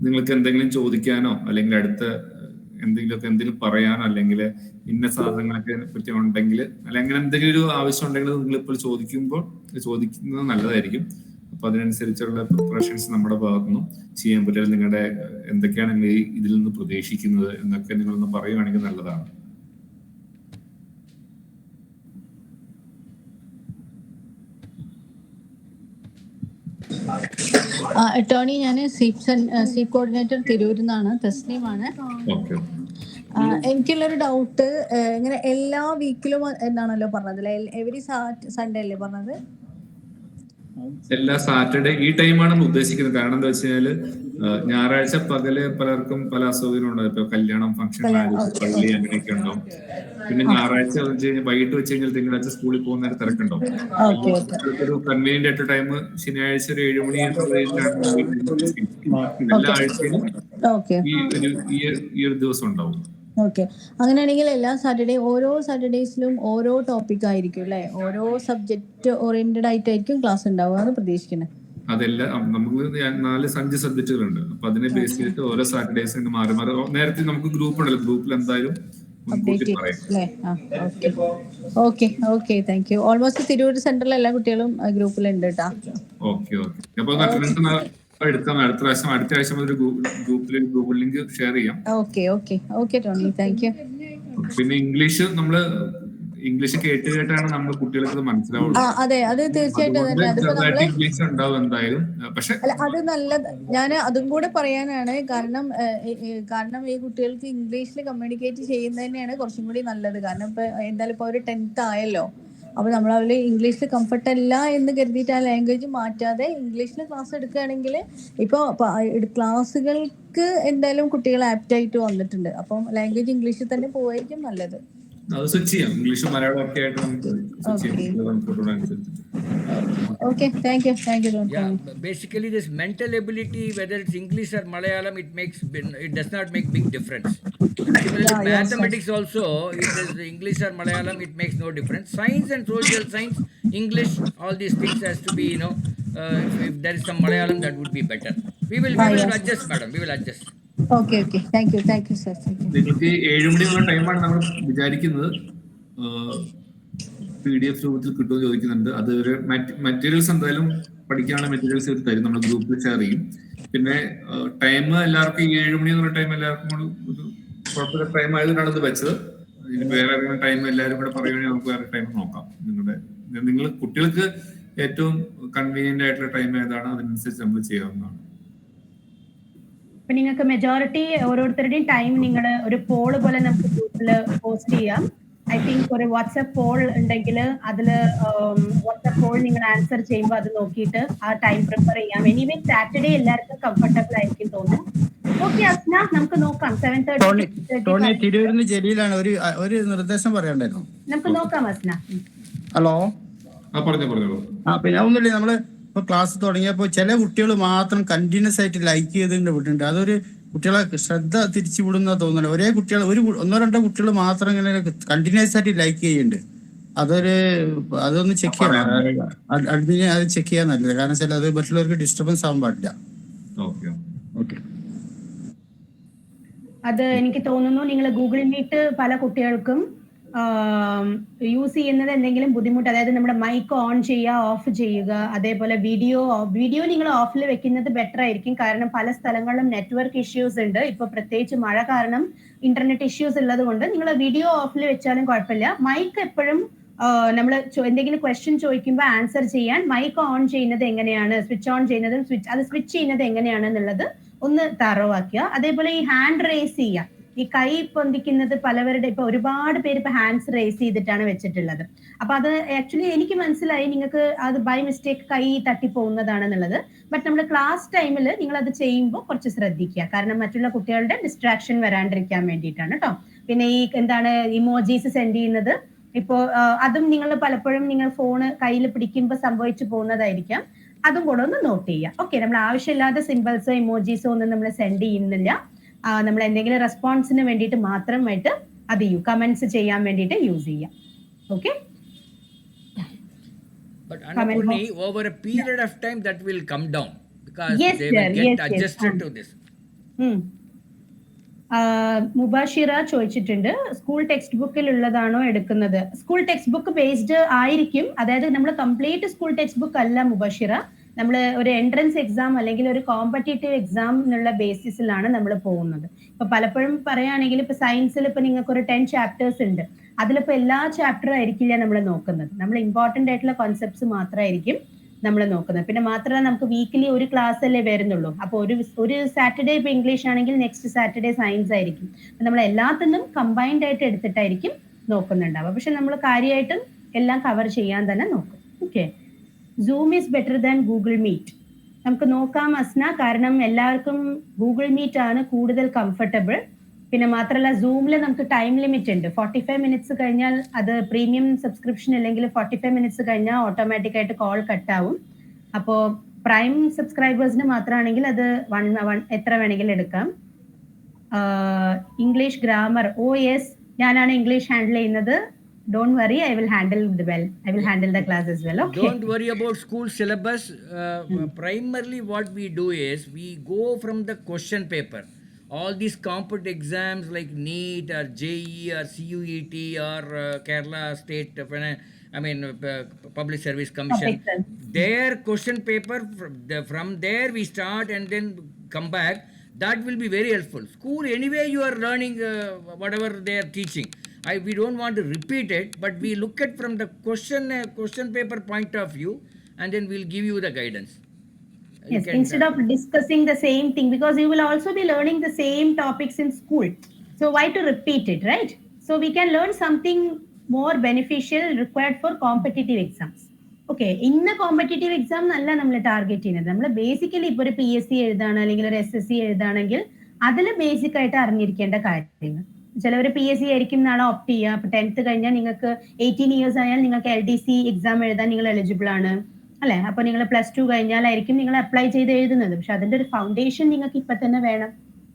നിങ്ങൾക്ക് എന്തെങ്കിലും ചോദിക്കാനോ അല്ലെങ്കിൽ അടുത്ത എന്തെങ്കിലും പറയാനോ അല്ലെങ്കിൽ ഇന്ന സാധനങ്ങളൊക്കെ പറ്റി ഉണ്ടെങ്കിൽ അല്ലെങ്കിൽ എന്തെങ്കിലും ഒരു ആവശ്യം ഉണ്ടെങ്കിൽ നിങ്ങൾ ഇപ്പോൾ ചോദിക്കുന്നത് നല്ലതായിരിക്കും. അപ്പൊ അതിനനുസരിച്ചുള്ള പ്രിപ്പറേഷൻസ് നമ്മുടെ ഭാഗത്തുനിന്നും ചെയ്യാൻ പറ്റില്ല. നിങ്ങളുടെ എന്തൊക്കെയാണ് നിങ്ങൾ ഇതിൽ നിന്ന് പ്രതീക്ഷിക്കുന്നത് എന്നൊക്കെ നിങ്ങളൊന്ന് പറയുകയാണെങ്കിൽ നല്ലതാണ്. ടോണി, ഞാൻ സീപ് കോർഡിനേറ്റർ തിരൂരിൽ നിന്നാണ്. തസ്നീമാണ്. എനിക്കുള്ളൊരു ഡൗട്ട്, ഇങ്ങനെ എല്ലാ വീക്കിലും എന്നാണല്ലോ പറഞ്ഞത്, എവരി സൺഡേ അല്ലേ പറഞ്ഞത്? എല്ലാ സാറ്റർഡേ ഈ ടൈമാണ് നമ്മൾ ഉദ്ദേശിക്കുന്നത്. കാരണം എന്താ വെച്ചാല് ഞായറാഴ്ച പകല് പലർക്കും പല അസുഖങ്ങളും ഉണ്ടാവും. ഇപ്പൊ കല്യാണം, ഫംഗ്ഷൻ, പള്ളി അങ്ങനെയൊക്കെ ഉണ്ടാവും. പിന്നെ ഞായറാഴ്ച വൈകിട്ട് വെച്ച് കഴിഞ്ഞാൽ തിങ്കളാഴ്ച സ്കൂളിൽ പോകുന്ന ഒരു തിരക്കുണ്ടാവും. ഒരു കൺവീനിയന്റ് ആയിട്ട് ടൈം ശനിയാഴ്ച ഒരു 7 മണി എല്ലാ ആഴ്ചയിലും ഈ ഒരു ദിവസം ഉണ്ടാവും. ഓക്കെ, അങ്ങനെയാണെങ്കിൽ എല്ലാ ഓരോ സാറ്റർഡേസിലും ഓരോ ടോപ്പിക് ആയിരിക്കും അല്ലെ? ഓരോ സബ്ജക്ട് ഓറിയന്റഡ് ആയിട്ടായിരിക്കും ക്ലാസ് ഉണ്ടാവുക എന്ന് പ്രതീക്ഷിക്കുന്നത്. അതെല്ലാം നമുക്ക് 4-5 സബ്ജക്റ്റുകളുണ്ട്. അപ്പൊ അതിനെ ബേസ് ചെയ്തിട്ട് ഓരോ സാറ്റർഡേസ് മാറി നേരത്തെ നമുക്ക് ഗ്രൂപ്പ് ഉണ്ടല്ലോ, ഗ്രൂപ്പിൽ എന്തായാലും okay, thank U. Almost Tirur സെന്ററിലെ എല്ലാ കുട്ടികളും ഗ്രൂപ്പിലുണ്ട് കേട്ടോ. ഓക്കെ, അപ്പൊ എടുക്കാം. അടുത്ത ആഴ്ച മുതൽ ഗൂഗിൾ ലിങ്ക് ഷെയർ ചെയ്യാം. Okay Tony, thank you. പിന്നെ ഇംഗ്ലീഷ് കേട്ടാണ് നമ്മൾ കുട്ടികൾക്ക് മനസ്സിലാവുള്ളൂ. അതെ, അത് തീർച്ചയായിട്ടും ഇംഗ്ലീഷ് ഉണ്ടാവും എന്തായാലും. പക്ഷെ അത് നല്ലത്. ഞാൻ അതും കൂടെ പറയാനാണ്. കാരണം ഈ കുട്ടികൾക്ക് ഇംഗ്ലീഷിൽ കമ്മ്യൂണിക്കേറ്റ് ചെയ്യുന്നത് തന്നെയാണ് കുറച്ചും കൂടി നല്ലത്. കാരണം എന്തായാലും ഇപ്പൊ ഒരു 10th ആയല്ലോ. അപ്പൊ നമ്മൾ അവര് ഇംഗ്ലീഷിൽ കംഫർട്ട് അല്ല എന്ന് കരുതിയിട്ട് ആ ലാംഗ്വേജ് മാറ്റാതെ ഇംഗ്ലീഷിൽ ക്ലാസ് എടുക്കുകയാണെങ്കിൽ ഇപ്പൊ ക്ലാസ്സുകൾക്ക് എന്തായാലും കുട്ടികൾ ആപ്റ്റ് ആയിട്ട് വന്നിട്ടുണ്ട്. അപ്പം ലാംഗ്വേജ് ഇംഗ്ലീഷിൽ തന്നെ പോവായിരിക്കും നല്ലത്. അത് സ്വിച്ച് ചെയ്യാം. ഇംഗ്ലീഷും മലയാളം ഒക്കെ ആയിട്ട് നമുക്ക് Okay, thank you. Yeah, basically this mental ability, whether it's English or Malayalam, it does not make big difference. Similarly, mathematics also, it is English or Malayalam, it makes no difference. Science and social science, English, all these things has to be, if there is some Malayalam, that would be better. We will adjust, madam. We will adjust. Okay. Thank you, sir. നിങ്ങൾക്ക് 7 മണിയുള്ള ടൈമാണ് നമ്മൾ വിചാരിക്കുന്നത്. PDF രൂപത്തിൽ കിട്ടുമെന്ന് ചോദിക്കുന്നുണ്ട്. അത് ഒരു materials എന്തായാലും പഠിക്കാനുള്ള മെറ്റീരിയൽസ് തരും, നമ്മൾ ഗ്രൂപ്പിൽ ഷെയർ ചെയ്യും. പിന്നെ ടൈം എല്ലാവർക്കും 7 മണി എന്നുള്ള ടൈം എല്ലാവർക്കും ഒരു കുഴപ്പമില്ല ടൈം ആയതുകൊണ്ടാണ് ഇത് വെച്ചത്. ഇനി വേറെ ടൈം എല്ലാവരും കൂടെ പറയുകയാണെങ്കിൽ നമുക്ക് വേറെ ടൈം നോക്കാം. നിങ്ങൾ കുട്ടികൾക്ക് ഏറ്റവും കൺവീനിയന്റ് ആയിട്ടുള്ള ടൈം ഏതാണ് അതിനനുസരിച്ച് നമ്മൾ ചെയ്യാവുന്നതാണ്. അപ്പൊ നിങ്ങൾക്ക് മെജോറിറ്റി ഓരോരുത്തരുടെയും ടൈം നിങ്ങൾ ഒരു പോള് പോലെ നമുക്ക് ഗ്രൂപ്പിൽ പോസ്റ്റ് ചെയ്യാം. ഐ തിങ്ക് ഒരു വാട്സ്ആപ്പ് പോൾ ഉണ്ടെങ്കിൽ അതില് വാട്സ്ആപ്പ് പോൾ നിങ്ങൾ ആൻസർ ചെയ്യുമ്പോൾ അത് നോക്കിയിട്ട് ആ ടൈം പ്രിഫർ ചെയ്യാം. എനിവേ സാറ്റർഡേ എല്ലാവർക്കും കംഫർട്ടബിൾ ആയിരിക്കും തോന്നുന്നു. ഓക്കെ അസ്ന, നമുക്ക് നോക്കാം. 7:30 തിരൂരിന്ന് ജലീലാണ്. ഒരു നിർദ്ദേശം പറയണ്ടായിരുന്നു. നമുക്ക് നോക്കാം അസ്ന. ഹലോ, പറഞ്ഞോളൂ. പിന്നെ ഒന്നുമില്ല, നമ്മള് ഇപ്പൊ ക്ലാസ് തുടങ്ങിയപ്പോ ചില കുട്ടികൾ മാത്രം കണ്ടിന്യൂസ് ആയിട്ട് ലൈക്ക് ചെയ്തിട്ട് വിട്ടിട്ടുണ്ട്. അതൊരു കുട്ടികളെ ശ്രദ്ധ തിരിച്ചു വിടുന്ന തോന്നുന്നു. ഒരേ കുട്ടികൾ 1-2 കുട്ടികൾ മാത്രം ഇങ്ങനെ കണ്ടിന്യൂസ് ആയിട്ട് ലൈക്ക് ചെയ്യുന്നുണ്ട്. അതൊന്ന് ചെക്ക് ചെയ്യണം. അഡ്മിനെ അത് ചെക്ക് ചെയ്യാൻ നല്ലത്. കാരണം വെച്ചാൽ അത് മറ്റുള്ളവർക്ക് ഡിസ്റ്റർബൻസ് ആവാൻ പാടില്ല. ഓക്കെ. അത് എനിക്ക് തോന്നുന്നു നിങ്ങൾ ഗൂഗിൾ മീറ്റ് പല കുട്ടികൾക്കും യൂസ് ചെയ്യുന്നത് എന്തെങ്കിലും ബുദ്ധിമുട്ട്, അതായത് നമ്മുടെ മൈക്ക് ഓൺ ചെയ്യുക, ഓഫ് ചെയ്യുക, അതേപോലെ വീഡിയോ നിങ്ങൾ ഓഫിൽ വെക്കുന്നത് ബെറ്റർ ആയിരിക്കും. കാരണം പല സ്ഥലങ്ങളിലും നെറ്റ്വർക്ക് ഇഷ്യൂസ് ഉണ്ട്. ഇപ്പൊ പ്രത്യേകിച്ച് മഴ കാരണം ഇന്റർനെറ്റ് ഇഷ്യൂസ് ഉള്ളത് കൊണ്ട് നിങ്ങൾ വീഡിയോ ഓഫിൽ വെച്ചാലും കുഴപ്പമില്ല. മൈക്ക് എപ്പോഴും നമ്മൾ എന്തെങ്കിലും ക്വസ്റ്റ്യൻ ചോദിക്കുമ്പോൾ ആൻസർ ചെയ്യാൻ മൈക്ക് ഓൺ ചെയ്യുന്നത് എങ്ങനെയാണ്, സ്വിച്ച് ഓൺ ചെയ്യുന്നതും സ്വിച്ച് ചെയ്യുന്നത് എങ്ങനെയാണെന്നുള്ളത് ഒന്ന് തറവാക്കുക. അതേപോലെ ഈ ഹാൻഡ് റേസ് ചെയ്യുക, ഈ കൈ പൊന്തിക്കുന്നത് പലവരുടെ ഇപ്പൊ ഒരുപാട് പേര് ഇപ്പൊ ഹാൻഡ്സ് റേസ് ചെയ്തിട്ടാണ് വെച്ചിട്ടുള്ളത്. അപ്പൊ അത് ആക്ച്വലി എനിക്ക് മനസ്സിലായി നിങ്ങൾക്ക് അത് ബൈ മിസ്റ്റേക്ക് കൈ തട്ടി പോകുന്നതാണെന്നുള്ളത്. ബട്ട് നമ്മൾ ക്ലാസ് ടൈമിൽ നിങ്ങൾ അത് ചെയ്യുമ്പോൾ കുറച്ച് ശ്രദ്ധിക്കുക, കാരണം മറ്റുള്ള കുട്ടികളുടെ ഡിസ്ട്രാക്ഷൻ വരാണ്ടിരിക്കാൻ വേണ്ടിയിട്ടാണ് കേട്ടോ. പിന്നെ ഈ എന്താണ് ഇമോജീസ് സെൻഡ് ചെയ്യുന്നത്, ഇപ്പോ അതും നിങ്ങൾ പലപ്പോഴും നിങ്ങൾ ഫോണ് കയ്യിൽ പിടിക്കുമ്പോൾ സംഭവിച്ചു പോകുന്നതായിരിക്കാം. അതും കൂടെ ഒന്ന് നോട്ട് ചെയ്യുക. ഓക്കെ, നമ്മൾ ആവശ്യമില്ലാത്ത സിമ്പിൾസോ ഇമോജീസോ ഒന്നും നമ്മൾ സെൻഡ് ചെയ്യുന്നില്ല. നമ്മൾ എന്തെങ്കിലും റെസ്പോൺസിന് വേണ്ടിയിട്ട് മാത്രമായിട്ട് അത് കമന്റ്സ് ചെയ്യാൻ വേണ്ടിയിട്ട് യൂസ് ചെയ്യാം. Okay, but Annapurni, over a period of time that will come down because they will get adjusted to this. മുബാഷിറ ചോദിച്ചിട്ടുണ്ട്, സ്കൂൾ ടെക്സ്റ്റ് ബുക്കിൽ ഉള്ളതാണോ എടുക്കുന്നത്? സ്കൂൾ ടെക്സ്റ്റ് ബുക്ക് ബേസ്ഡ് ആയിരിക്കും, അതായത് നമ്മൾ കംപ്ലീറ്റ് സ്കൂൾ ടെക്സ്റ്റ് ബുക്ക് അല്ല മുബാഷിറ. നമ്മൾ ഒരു എൻട്രൻസ് എക്സാം അല്ലെങ്കിൽ ഒരു കോമ്പറ്റേറ്റീവ് എക്സാം എന്നുള്ള ബേസിസിലാണ് നമ്മൾ പോകുന്നത്. ഇപ്പൊ പലപ്പോഴും പറയുകയാണെങ്കിൽ ഇപ്പൊ സയൻസിൽ ഇപ്പൊ നിങ്ങൾക്ക് ഒരു 10 ചാപ്റ്റേഴ്സ് ഉണ്ട്, അതിലിപ്പോ എല്ലാ ചാപ്റ്ററും ആയിരിക്കില്ല നമ്മൾ നോക്കുന്നത്. നമ്മൾ ഇമ്പോർട്ടന്റ് ആയിട്ടുള്ള കോൺസെപ്റ്റ്സ് മാത്രമായിരിക്കും നമ്മൾ നോക്കുന്നത്. പിന്നെ മാത്രമല്ല നമുക്ക് വീക്കിലി ഒരു ക്ലാസ് അല്ലേ വരുന്നുള്ളൂ. അപ്പൊ ഒരു സാറ്റർഡേ ഇപ്പൊ ഇംഗ്ലീഷ് ആണെങ്കിൽ നെക്സ്റ്റ് സാറ്റർഡേ സയൻസ് ആയിരിക്കും. നമ്മൾ എല്ലാത്തിനും കമ്പൈൻഡ് ആയിട്ട് എടുത്തിട്ടായിരിക്കും നോക്കുന്നുണ്ടാവുക. പക്ഷെ നമ്മൾ കാര്യമായിട്ടും എല്ലാം കവർ ചെയ്യാൻ തന്നെ നോക്കും. Okay, zoom is better than Google Meet. നമുക്ക് നോക്കാം അസ്ന, കാരണം എല്ലാവർക്കും ഗൂഗിൾ മീറ്റ് ആണ് കൂടുതൽ കംഫർട്ടബിൾ. പിന്നെ മാത്രമല്ല സൂമിൽ നമുക്ക് ടൈം ലിമിറ്റ് ഉണ്ട്. 45 മിനിറ്റ്സ് കഴിഞ്ഞാൽ അത് പ്രീമിയം സബ്സ്ക്രിപ്ഷൻ അല്ലെങ്കിൽ 45 മിനിറ്റ്സ് കഴിഞ്ഞാൽ ഓട്ടോമാറ്റിക് ആയിട്ട് കോൾ കട്ടാവും. അപ്പോൾ പ്രൈം സബ്സ്ക്രൈബേഴ്സിന് മാത്രമാണെങ്കിൽ അത് എത്ര വേണമെങ്കിലും എടുക്കാം. ഇംഗ്ലീഷ് ഗ്രാമർ, ഓ യെസ്, ഞാനാണ് ഇംഗ്ലീഷ് ഹാൻഡിൽ ചെയ്യുന്നത്. Don't worry, I will handle the class as well. Okay. Don't worry about school syllabus. Primarily what we do is we go from the question paper. All these competitive exams like NEET or JEE or CUET or Kerala State Public Service Commission, their question paper, from there we start and then come back. That will be very helpful. School anyway you are learning whatever they are teaching. We don't want to repeat it, but we look at from the question paper point of view, and then we'll give you the guidance. Yes, instead of discussing the same thing, because you will also be learning the same topics in school. So why to repeat it, right? So we can learn something more beneficial required for competitive exams. Okay, ഇന്ന competitive exam അല്ല നമ്മൾ target ചെയ്യുന്നത്. നമ്മൾ basically ഇപ്പോൾ ഒരു PSC എഴുതാണ് അല്ലെങ്കിൽ ഒരു SSC എഴുതാണെങ്കിൽ അതിൽ ബേസിക് ആയിട്ട് അറിഞ്ഞിരിക്കേണ്ട കാര്യങ്ങൾ. ചിലവർ PSC ആയിരിക്കും നാളെ ഓപ്റ്റ് ചെയ്യുക. അപ്പൊ 10th കഴിഞ്ഞാൽ നിങ്ങൾക്ക് 18 ഇയേഴ്സ് ആയാൽ നിങ്ങൾക്ക് LDC എക്സാം എഴുതാൻ നിങ്ങൾ എലിജിബിൾ ആണ് അല്ലെ? അപ്പൊ നിങ്ങൾ +2 കഴിഞ്ഞാലായിരിക്കും നിങ്ങൾ അപ്ലൈ ചെയ്ത് എഴുതുന്നത്. പക്ഷെ അതിന്റെ ഒരു ഫൗണ്ടേഷൻ നിങ്ങൾക്ക് ഇപ്പൊ തന്നെ വേണം.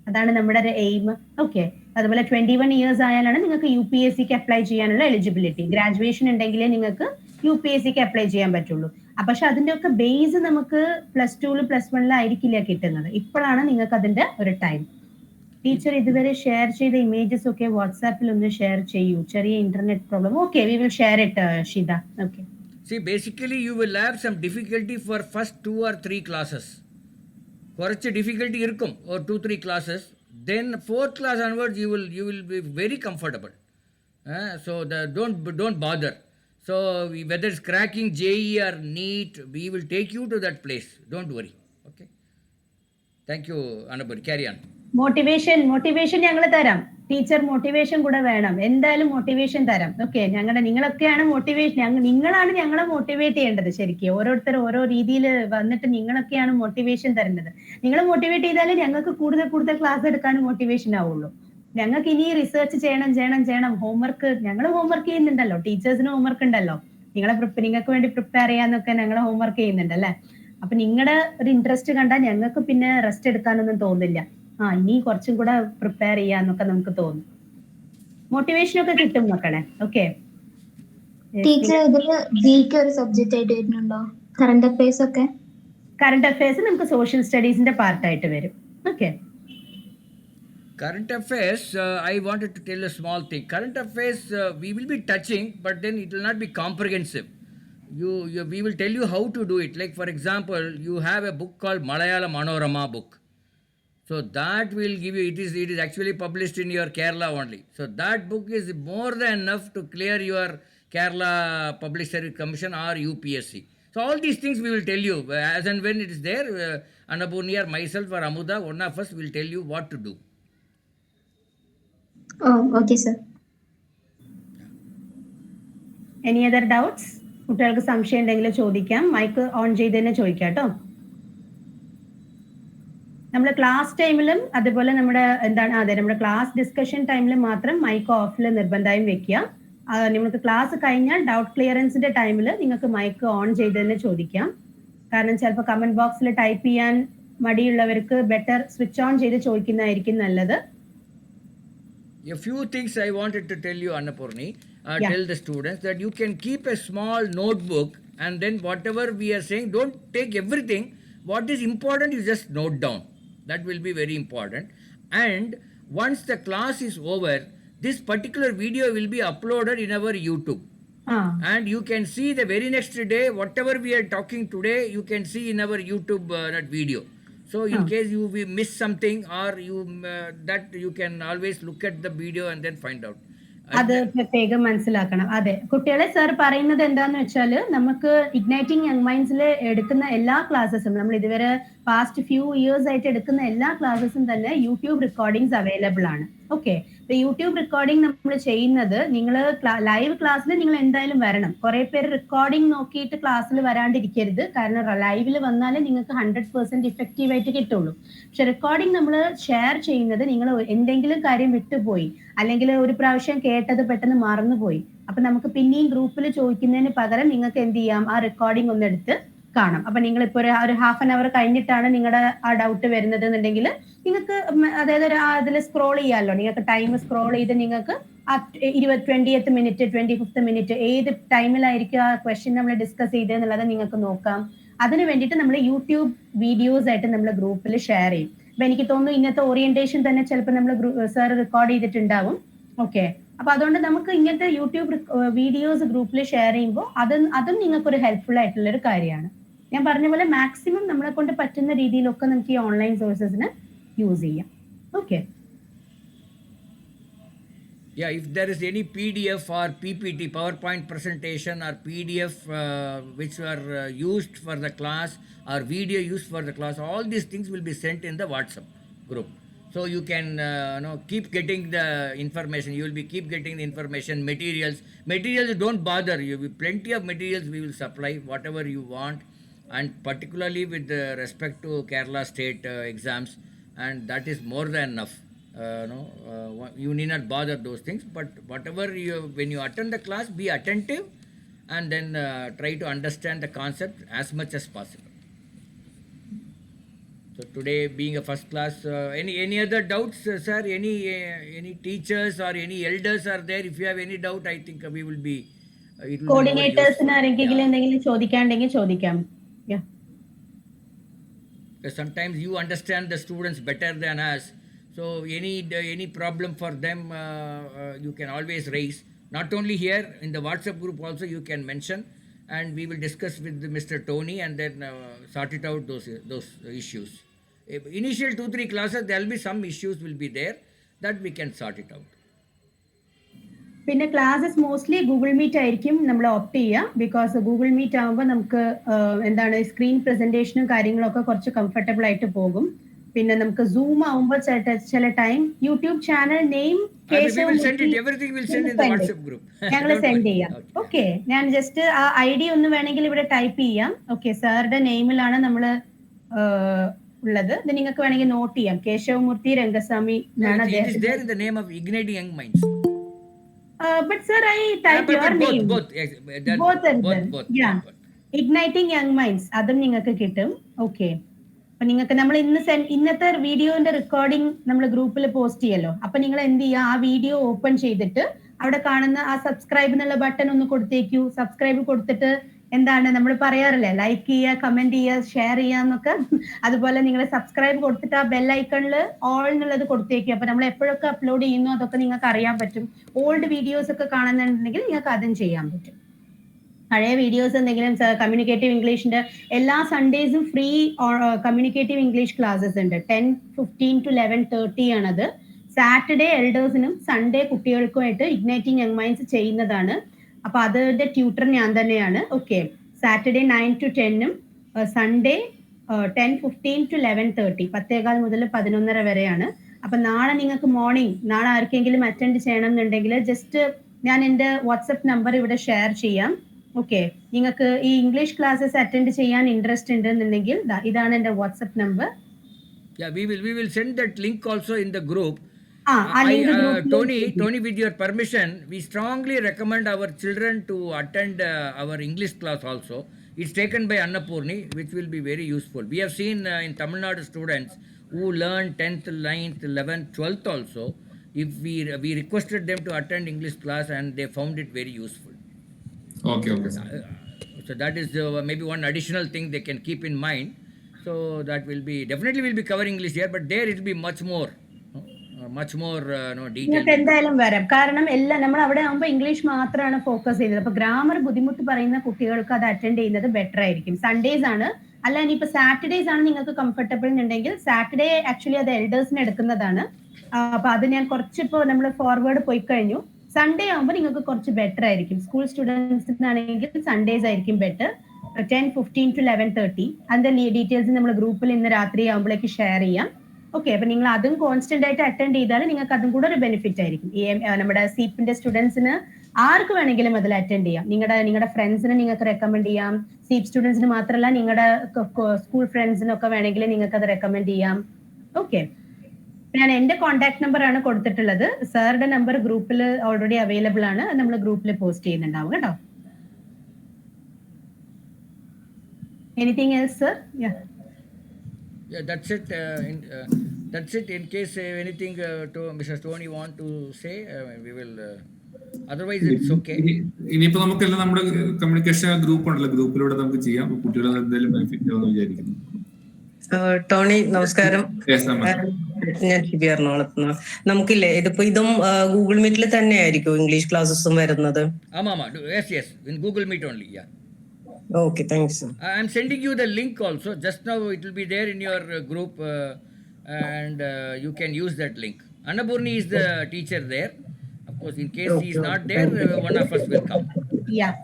അതാണ് നമ്മുടെ ഒരു എയിം. ഓക്കെ, അതുപോലെ 21 ഇയേഴ്സ് ആയാലാണ് നിങ്ങൾക്ക് UPSCക്ക് അപ്ലൈ ചെയ്യാനുള്ള എലിജിബിലിറ്റി. ഗ്രാജുവേഷൻ ഉണ്ടെങ്കിലേ നിങ്ങൾക്ക് UPSCക്ക് അപ്ലൈ ചെയ്യാൻ പറ്റുള്ളൂ. പക്ഷെ അതിന്റെ ഒക്കെ ബേസ് നമുക്ക് +2 +1 ആയിരിക്കില്ല കിട്ടുന്നത്. ഇപ്പോഴാണ് നിങ്ങൾക്ക് അതിന്റെ ഒരു ടൈം. ടീച്ചർ ഇതുവരെ ഷെയർ ചെയ്ത ഇമേജസ് ഒക്കെ വാട്സാപ്പിൽ ഒന്ന് ഷെയർ ചെയ്യൂ, ചെറിയ internet problem. Okay, we will share it Shitha. Okay, See, basically you will have some difficulty for first 2 or 3 classes. കുറച്ച് difficulty ഇരിക്കും or 2-3 classes. Then 4th class onwards you will be very comfortable. So don't bother. So whether it's cracking JEE or NEET, we will take you to that place. Don't worry. Okay. Thank you, Annapurni. Carry on. Motivation ഞങ്ങൾ തരാം. Teacher motivation കൂടെ വേണം. എന്തായാലും motivation തരാം. Okay, നിങ്ങളൊക്കെയാണ് motivation, നിങ്ങളാണ് ഞങ്ങളെ motivate ചെയ്യേണ്ടത്. ശരിക്കും ഓരോരുത്തർ ഓരോ രീതിയിൽ വന്നിട്ട് നിങ്ങളൊക്കെയാണ് മോട്ടിവേഷൻ തരേണ്ടത്. നിങ്ങൾ മോട്ടിവേറ്റ് ചെയ്താലേ ഞങ്ങൾക്ക് കൂടുതൽ ക്ലാസ് എടുക്കാനും മോട്ടിവേഷൻ ആവുള്ളൂ. ഞങ്ങൾക്ക് ഇനി റിസർച്ച് ചെയ്യണം. ഹോംവർക്ക് ഞങ്ങൾ ഹോംവർക്ക് ചെയ്യുന്നുണ്ടല്ലോ, ടീച്ചേഴ്സിന് ഹോംവർക്ക് ഉണ്ടല്ലോ. നിങ്ങൾക്ക് വേണ്ടി പ്രിപ്പയർ ചെയ്യാന്നൊക്കെ ഞങ്ങൾ ഹോംവർക്ക് ചെയ്യുന്നുണ്ട് അല്ലെ? അപ്പൊ നിങ്ങളുടെ ഒരു ഇൻട്രസ്റ്റ് കണ്ടാൽ ഞങ്ങൾക്ക് പിന്നെ റെസ്റ്റ് എടുക്കാനൊന്നും തോന്നില്ല. ഇനി കുറച്ചും കൂടെ പ്രിപ്പയർ ചെയ്യാന്നൊക്കെ നമുക്ക് തോന്നും. മോട്ടിവേഷൻ ഒക്കെ കിട്ടും മക്കളെ. ഓക്കെ, ടീച്ചർ ഇതില് വീക്ക് ഒരു സബ്ജക്റ്റ് ആയിട്ട് വരുന്നുണ്ടോ? കറണ്ട് അഫയേഴ്സ് ഒക്കെ? കറണ്ട് അഫയേഴ്സ് നമുക്ക് സോഷ്യൽ സ്റ്റഡീസിന്റെ പാർട്ടായിട്ട് വരും. Okay, Current affairs, I wanted to tell a small thing. Current affairs, we will be touching, but then it will not be comprehensive. We will tell you how to do it. Like, for example, you have a book called Malayalam Manorama book. So that will give you, it is actually published in your Kerala only. So that book is more than enough to clear your Kerala Publisher Commission or UPSC. So all these things we will tell you as and when it is there. Annapurni or myself or Amuda, one of us will tell you what to do. Oh, okay, sir. Any other doubts? കുട്ടികൾക്ക് സംശയം ഉണ്ടെങ്കിൽ ചോദിക്കാം. Mic on ചെയ്ത് തന്നെ ചോദിക്കാം കേട്ടോ. നമ്മുടെ class ടൈമിലും അതുപോലെ നമ്മുടെ നമ്മുടെ ക്ലാസ് ഡിസ്കഷൻ ടൈമിലും മാത്രം മൈക്ക് ഓഫിൽ നിർബന്ധമായും വെക്കുക. നിങ്ങൾക്ക് ക്ലാസ് കഴിഞ്ഞാൽ ഡൗട്ട് ക്ലിയറൻസിന്റെ ടൈമിൽ നിങ്ങൾക്ക് മൈക്ക് ഓൺ ചെയ്ത് തന്നെ ചോദിക്കാം. കാരണം ചിലപ്പോൾ കമന്റ് ബോക്സിൽ ടൈപ്പ് ചെയ്യാൻ മടിയുള്ളവർക്ക് ബെറ്റർ സ്വിച്ച് ഓൺ ചെയ്ത് ചോദിക്കുന്നതായിരിക്കും നല്ലത്. A few things I wanted to tell you, Annapurni. Tell the students that you can keep a small notebook, and then whatever we are saying, don't take everything. What is important, you just note down. That will be very important. And once the class is over, this particular video will be uploaded in our YouTube. And you can see the very next day, whatever we are talking today, you can see in our YouTube that video. So in case you miss something or that you can always look at the video and then find out. അത് പ്രത്യേകം മനസ്സിലാക്കണം. അതെ, കുട്ടികളെ sir പറയുന്നത് എന്താന്ന് വെച്ചാല് നമുക്ക് igniting young മൈൻഡ്സിൽ എടുക്കുന്ന എല്ലാ ക്ലാസ്സസും, നമ്മൾ ഇതുവരെ പാസ്റ്റ് ഫ്യൂ ഇയേഴ്സ് ആയിട്ട് എടുക്കുന്ന എല്ലാ ക്ലാസ്സസും തന്നെ യൂട്യൂബ് റെക്കോർഡിങ്സ് അവൈലബിൾ ആണ്. ഓക്കെ, ഇപ്പൊ യൂട്യൂബ് റെക്കോർഡിംഗ് നമ്മൾ ചെയ്യുന്നത്, നിങ്ങൾ ലൈവ് ക്ലാസ്സിൽ നിങ്ങൾ എന്തായാലും വരണം. കുറെ പേര് റെക്കോർഡിംഗ് നോക്കിയിട്ട് ക്ലാസ്സിൽ വരാണ്ടിരിക്കരുത്. കാരണം ലൈവിൽ വന്നാലേ നിങ്ങൾക്ക് 100% ഇഫക്റ്റീവ് ആയിട്ട് കിട്ടുള്ളൂ. പക്ഷെ റെക്കോർഡിംഗ് നമ്മൾ ഷെയർ ചെയ്യുന്നത്, നിങ്ങൾ എന്തെങ്കിലും കാര്യം വിട്ടുപോയി അല്ലെങ്കിൽ ഒരു പ്രാവശ്യം കേട്ടത് പെട്ടെന്ന് മറന്നുപോയി, അപ്പൊ നമുക്ക് പിന്നെയും ഗ്രൂപ്പിൽ ചോദിക്കുന്നതിന് പകരം നിങ്ങൾക്ക് എന്ത് ചെയ്യാം, ആ റെക്കോർഡിംഗ് ഒന്ന് എടുത്ത് കാണാം. അപ്പൊ നിങ്ങൾ ഇപ്പൊ ഒരു ഹാഫ് ആൻ അവർ കഴിഞ്ഞിട്ടാണ് നിങ്ങളുടെ ആ ഡൗട്ട് വരുന്നത് എന്നുണ്ടെങ്കിൽ നിങ്ങൾക്ക് അതായത് അതിൽ സ്ക്രോൾ ചെയ്യാമല്ലോ. നിങ്ങൾക്ക് ടൈം സ്ക്രോൾ ചെയ്ത് നിങ്ങൾക്ക് ആ 20th മിനിറ്റ് 25th മിനിറ്റ് ഏത് ടൈമിലായിരിക്കും ആ ക്വസ്റ്റ്യൻ നമ്മൾ ഡിസ്കസ് ചെയ്തെന്നുള്ളത് നിങ്ങൾക്ക് നോക്കാം. അതിന് വേണ്ടിയിട്ട് നമ്മൾ യൂട്യൂബ് വീഡിയോസ് ആയിട്ട് നമ്മൾ ഗ്രൂപ്പിൽ ഷെയർ ചെയ്യും. അപ്പൊ എനിക്ക് തോന്നുന്നു ഇന്നത്തെ ഓറിയന്റേഷൻ തന്നെ ചിലപ്പോൾ നമ്മൾ സാർ റെക്കോർഡ് ചെയ്തിട്ടുണ്ടാവും. ഓക്കെ, അപ്പൊ അതുകൊണ്ട് നമുക്ക് ഇങ്ങനത്തെ യൂട്യൂബ് വീഡിയോസ് ഗ്രൂപ്പിൽ ഷെയർ ചെയ്യുമ്പോൾ അതും നിങ്ങൾക്കൊരു ഹെൽപ്ഫുൾ ആയിട്ടുള്ള ഒരു കാര്യമാണ്. ഞാൻ പറഞ്ഞ പോലെ മാക്സിമം നമ്മളെ കൊണ്ട് പറ്റുന്ന രീതിയിലൊക്കെ നമുക്ക് ഈ ഓൺലൈൻ സോഴ്സസിന് യൂസ് ചെയ്യാം. Okay. Yeah, if there is any PDF or PPT, PowerPoint presentation or PDF which are used for the class or video used for the class, all these things will be sent in the WhatsApp group. So you can keep getting the information. You will be keep getting the information, materials don't bother. You have plenty of materials we will supply, whatever you want, and particularly with respect to Kerala state exams, and that is more than enough. You need not bother those things, but whatever when you attend the class, be attentive and then try to understand the concept as much as possible. So today, being a first class, any other doubts, sir? Any teachers or any elders are there? If you have any doubt, I think we will be. കോർഡിനേറ്റേഴ്സിന് ആരെങ്കിലും എന്തെങ്കിലും ചോദിക്കാണ്ടെങ്കിൽ ചോദിക്കാം. Sometimes you understand the students better than us. So any problem for them, you can always raise. Not only here, in the WhatsApp group also you can mention, and we will discuss with Mr. Tony and then sort it out those issues. Initial 2-3 classes, there will be some issues will be there that we can sort it out. പിന്നെ classes mostly Google meet ആയിരിക്കും നമ്മൾ opt ചെയ്യുക. Because Google meet ആകുമ്പോൾ നമുക്ക് screen പ്രസന്റേഷനും കാര്യങ്ങളൊക്കെ കുറച്ച് comfortable ആയിട്ട് പോകും. പിന്നെ നമുക്ക് സൂം ആവുമ്പോൾ ചില ടൈം യൂട്യൂബ് ചാനൽ നെയിം ഞങ്ങൾ സെൻഡ് ചെയ്യാം. ഓക്കെ, ഞാൻ ജസ്റ്റ് ആ ID ഒന്ന് വേണമെങ്കിൽ ഇവിടെ ടൈപ്പ് ചെയ്യാം. ഓക്കെ, സാറുടെ നെയിമിലാണ് നമ്മൾ ഉള്ളത്. ഇത് നിങ്ങൾക്ക് വേണമെങ്കിൽ നോട്ട് ചെയ്യാം. കേശവമൂർത്തി രംഗസ്വാമി എന്നാണ് അദ്ദേഹം. But sir, I type your name. Both. Yeah. Igniting Young Minds. അതും നിങ്ങൾക്ക് കിട്ടും. ഓക്കെ, അപ്പൊ നിങ്ങൾക്ക് നമ്മൾ ഇന്നത്തെ വീഡിയോന്റെ റെക്കോർഡിംഗ് നമ്മൾ ഗ്രൂപ്പിൽ പോസ്റ്റ് ചെയ്യല്ലോ. അപ്പൊ നിങ്ങൾ എന്ത് ചെയ്യുക, ആ വീഡിയോ ഓപ്പൺ ചെയ്തിട്ട് അവിടെ കാണുന്ന ആ സബ്സ്ക്രൈബ് എന്നുള്ള ബട്ടൺ ഒന്ന് കൊടുത്തേക്കൂ. സബ്സ്ക്രൈബ് കൊടുത്തിട്ട് എന്താണ് നമ്മൾ പറയാറില്ലേ, ലൈക്ക് ചെയ്യുക, കമന്റ് ചെയ്യുക, ഷെയർ ചെയ്യുക എന്നൊക്കെ. അതുപോലെ നിങ്ങൾ സബ്സ്ക്രൈബ് കൊടുത്തിട്ട് ആ ബെൽ ഐക്കണിൽ ഓൾ എന്നുള്ളത് കൊടുത്തേക്കുക. അപ്പൊ നമ്മൾ എപ്പോഴൊക്കെ അപ്ലോഡ് ചെയ്യുന്നു അതൊക്കെ നിങ്ങൾക്ക് അറിയാൻ പറ്റും. ഓൾഡ് വീഡിയോസ് ഒക്കെ കാണുന്നുണ്ടെങ്കിൽ നിങ്ങൾക്ക് അതും ചെയ്യാൻ പറ്റും. പഴയ വീഡിയോസ് എന്തെങ്കിലും കമ്മ്യൂണിക്കേറ്റീവ് ഇംഗ്ലീഷിന്റെ എല്ലാ സൺഡേസും ഫ്രീ കമ്മ്യൂണിക്കേറ്റീവ് ഇംഗ്ലീഷ് ക്ലാസ്സസ് ഉണ്ട്. 10:15 to 11:30 ആണത്. സാറ്റർഡേ എൽഡേഴ്സിനും സൺഡേ കുട്ടികൾക്കുമായിട്ട് ഇഗ്നൈറ്റിംഗ് യങ് മൈൻഡ്സ് ചെയ്യുന്നതാണ്. അപ്പൊ അതിന്റെ ട്യൂട്ടർ ഞാൻ തന്നെയാണ്. Okay, Saturday 9 to 10 Sunday 10:15 to 11:30, 10:15 മുതൽ 11:30 വരെയാണ്. അപ്പൊ നാളെ നിങ്ങൾക്ക് നാളെ ആർക്കെങ്കിലും അറ്റൻഡ് ചെയ്യണം എന്നുണ്ടെങ്കിൽ ജസ്റ്റ് ഞാൻ എൻ്റെ വാട്സപ്പ് നമ്പർ ഇവിടെ ഷെയർ ചെയ്യാം. ഓക്കെ, നിങ്ങൾക്ക് ഈ ഇംഗ്ലീഷ് ക്ലാസ്സസ് അറ്റൻഡ് ചെയ്യാൻ ഇൻട്രസ്റ്റ് ഉണ്ടെന്നുണ്ടെങ്കിൽ ഇതാണ് എൻ്റെ WhatsApp number. Yeah, we will send that link also in the group. Tony, with your permission, we strongly recommend our children to attend our English class also. It's taken by Annapurni, which will be very useful. We have seen in Tamil Nadu students who learn 10th, 9th, 11th, 12th also. If we requested them to attend English class and they found it very useful. Okay, sir. So that is maybe one additional thing they can keep in mind. So that will be definitely will be covering English here, but there it will be much more detailed. നിങ്ങൾക്ക് എന്തായാലും വരാം. കാരണം എല്ലാം നമ്മൾ അവിടെ ആകുമ്പോൾ English മാത്രമാണ് focus ചെയ്തത്. അപ്പൊ ഗ്രാമർ ബുദ്ധിമുട്ട് പറയുന്ന കുട്ടികൾക്ക് അത് അറ്റൻഡ് ചെയ്യുന്നത് ബെറ്റർ ആയിരിക്കും. സൺഡേസ് ആണ്, അല്ല ഇനിയിപ്പോ സാറ്റർഡേസ് ആണ് നിങ്ങൾക്ക് കംഫർട്ടബിൾ എന്നുണ്ടെങ്കിൽ സാറ്റർഡേ ആക്ച്വലി അത് എൽഡേഴ്സിന് എടുക്കുന്നതാണ്. അപ്പൊ അത് ഞാൻ കുറച്ചിപ്പോ നമ്മൾ ഫോർവേഡ് പോയി കഴിഞ്ഞു. സൺഡേ ആകുമ്പോൾ നിങ്ങൾക്ക് കുറച്ച് ബെറ്റർ ആയിരിക്കും. സ്കൂൾ സ്റ്റുഡൻസിനാണെങ്കിൽ സൺഡേസ് ആയിരിക്കും ബെറ്റർ. 10:15 to 11:30 അതിന്റെ ഡീറ്റെയിൽസ് നമ്മൾ ഗ്രൂപ്പിൽ ഇന്ന് രാത്രി ആകുമ്പോഴേക്ക് ഷെയർ ചെയ്യാം. ഓക്കെ, അപ്പൊ നിങ്ങൾ അതും കോൺസ്റ്റന്റ് ആയിട്ട് അറ്റൻഡ് ചെയ്താൽ നിങ്ങൾക്ക് അതും കൂടെ ഒരു ബെനിഫിറ്റ് ആയിരിക്കും. ഈ നമ്മുടെ സീപ്പിന്റെ സ്റ്റുഡൻസിന് ആർക്ക് വേണമെങ്കിലും അതിൽ അറ്റൻഡ് ചെയ്യാം. നിങ്ങളുടെ ഫ്രണ്ട്സിന് നിങ്ങൾക്ക് റെക്കമെൻഡ് ചെയ്യാം. സീപ്പ് സ്റ്റുഡൻസിന് മാത്രമല്ല നിങ്ങളുടെ സ്കൂൾ ഫ്രണ്ട്സിനൊക്കെ വേണമെങ്കിൽ നിങ്ങൾക്ക് അത് റെക്കമെൻഡ് ചെയ്യാം. ഓക്കെ, ഞാൻ എന്റെ കോൺടാക്ട് നമ്പർ ആണ് കൊടുത്തിട്ടുള്ളത്. സാറുടെ നമ്പർ ഗ്രൂപ്പിൽ ഓൾറെഡി അവൈലബിൾ ആണ്, നമ്മൾ ഗ്രൂപ്പിൽ പോസ്റ്റ് ചെയ്യുന്നുണ്ടാവും കേട്ടോ. Anything else sir? Yeah, that's it. That's it. In case anything to Mr. Tony want to say, we will. Otherwise, it's okay. ഇനിയിപ്പോ നമുക്കെല്ലാം നമ്മുടെ കമ്മ്യൂണിക്കേഷൻ ഗ്രൂപ്പ് ഉണ്ടല്ലോ, ഗ്രൂപ്പിലൂടെ നമുക്ക് ചെയ്യാം. കുട്ടികളെ എന്തെങ്കിലും ബെനിഫിറ്റ് ആവുമെന്ന് വിചാരിക്കുന്നു. ടോണി നമസ്കാരം. ഞാൻ ഷിബി എറണാകുളത്ത്. നമുക്കില്ലേ ഇതും ഗൂഗിൾ മീറ്റിൽ തന്നെ ആയിരിക്കും ഇംഗ്ലീഷ് ക്ലാസ്സസും വരുന്നത്? Yes, in Google Meet only. Yeah. Okay, thanks. I am sending you the link also. Just now it will be there in your group and you can use that link. Annapurni is the teacher there. Of course, in case he is not there, one of us will come. Yeah.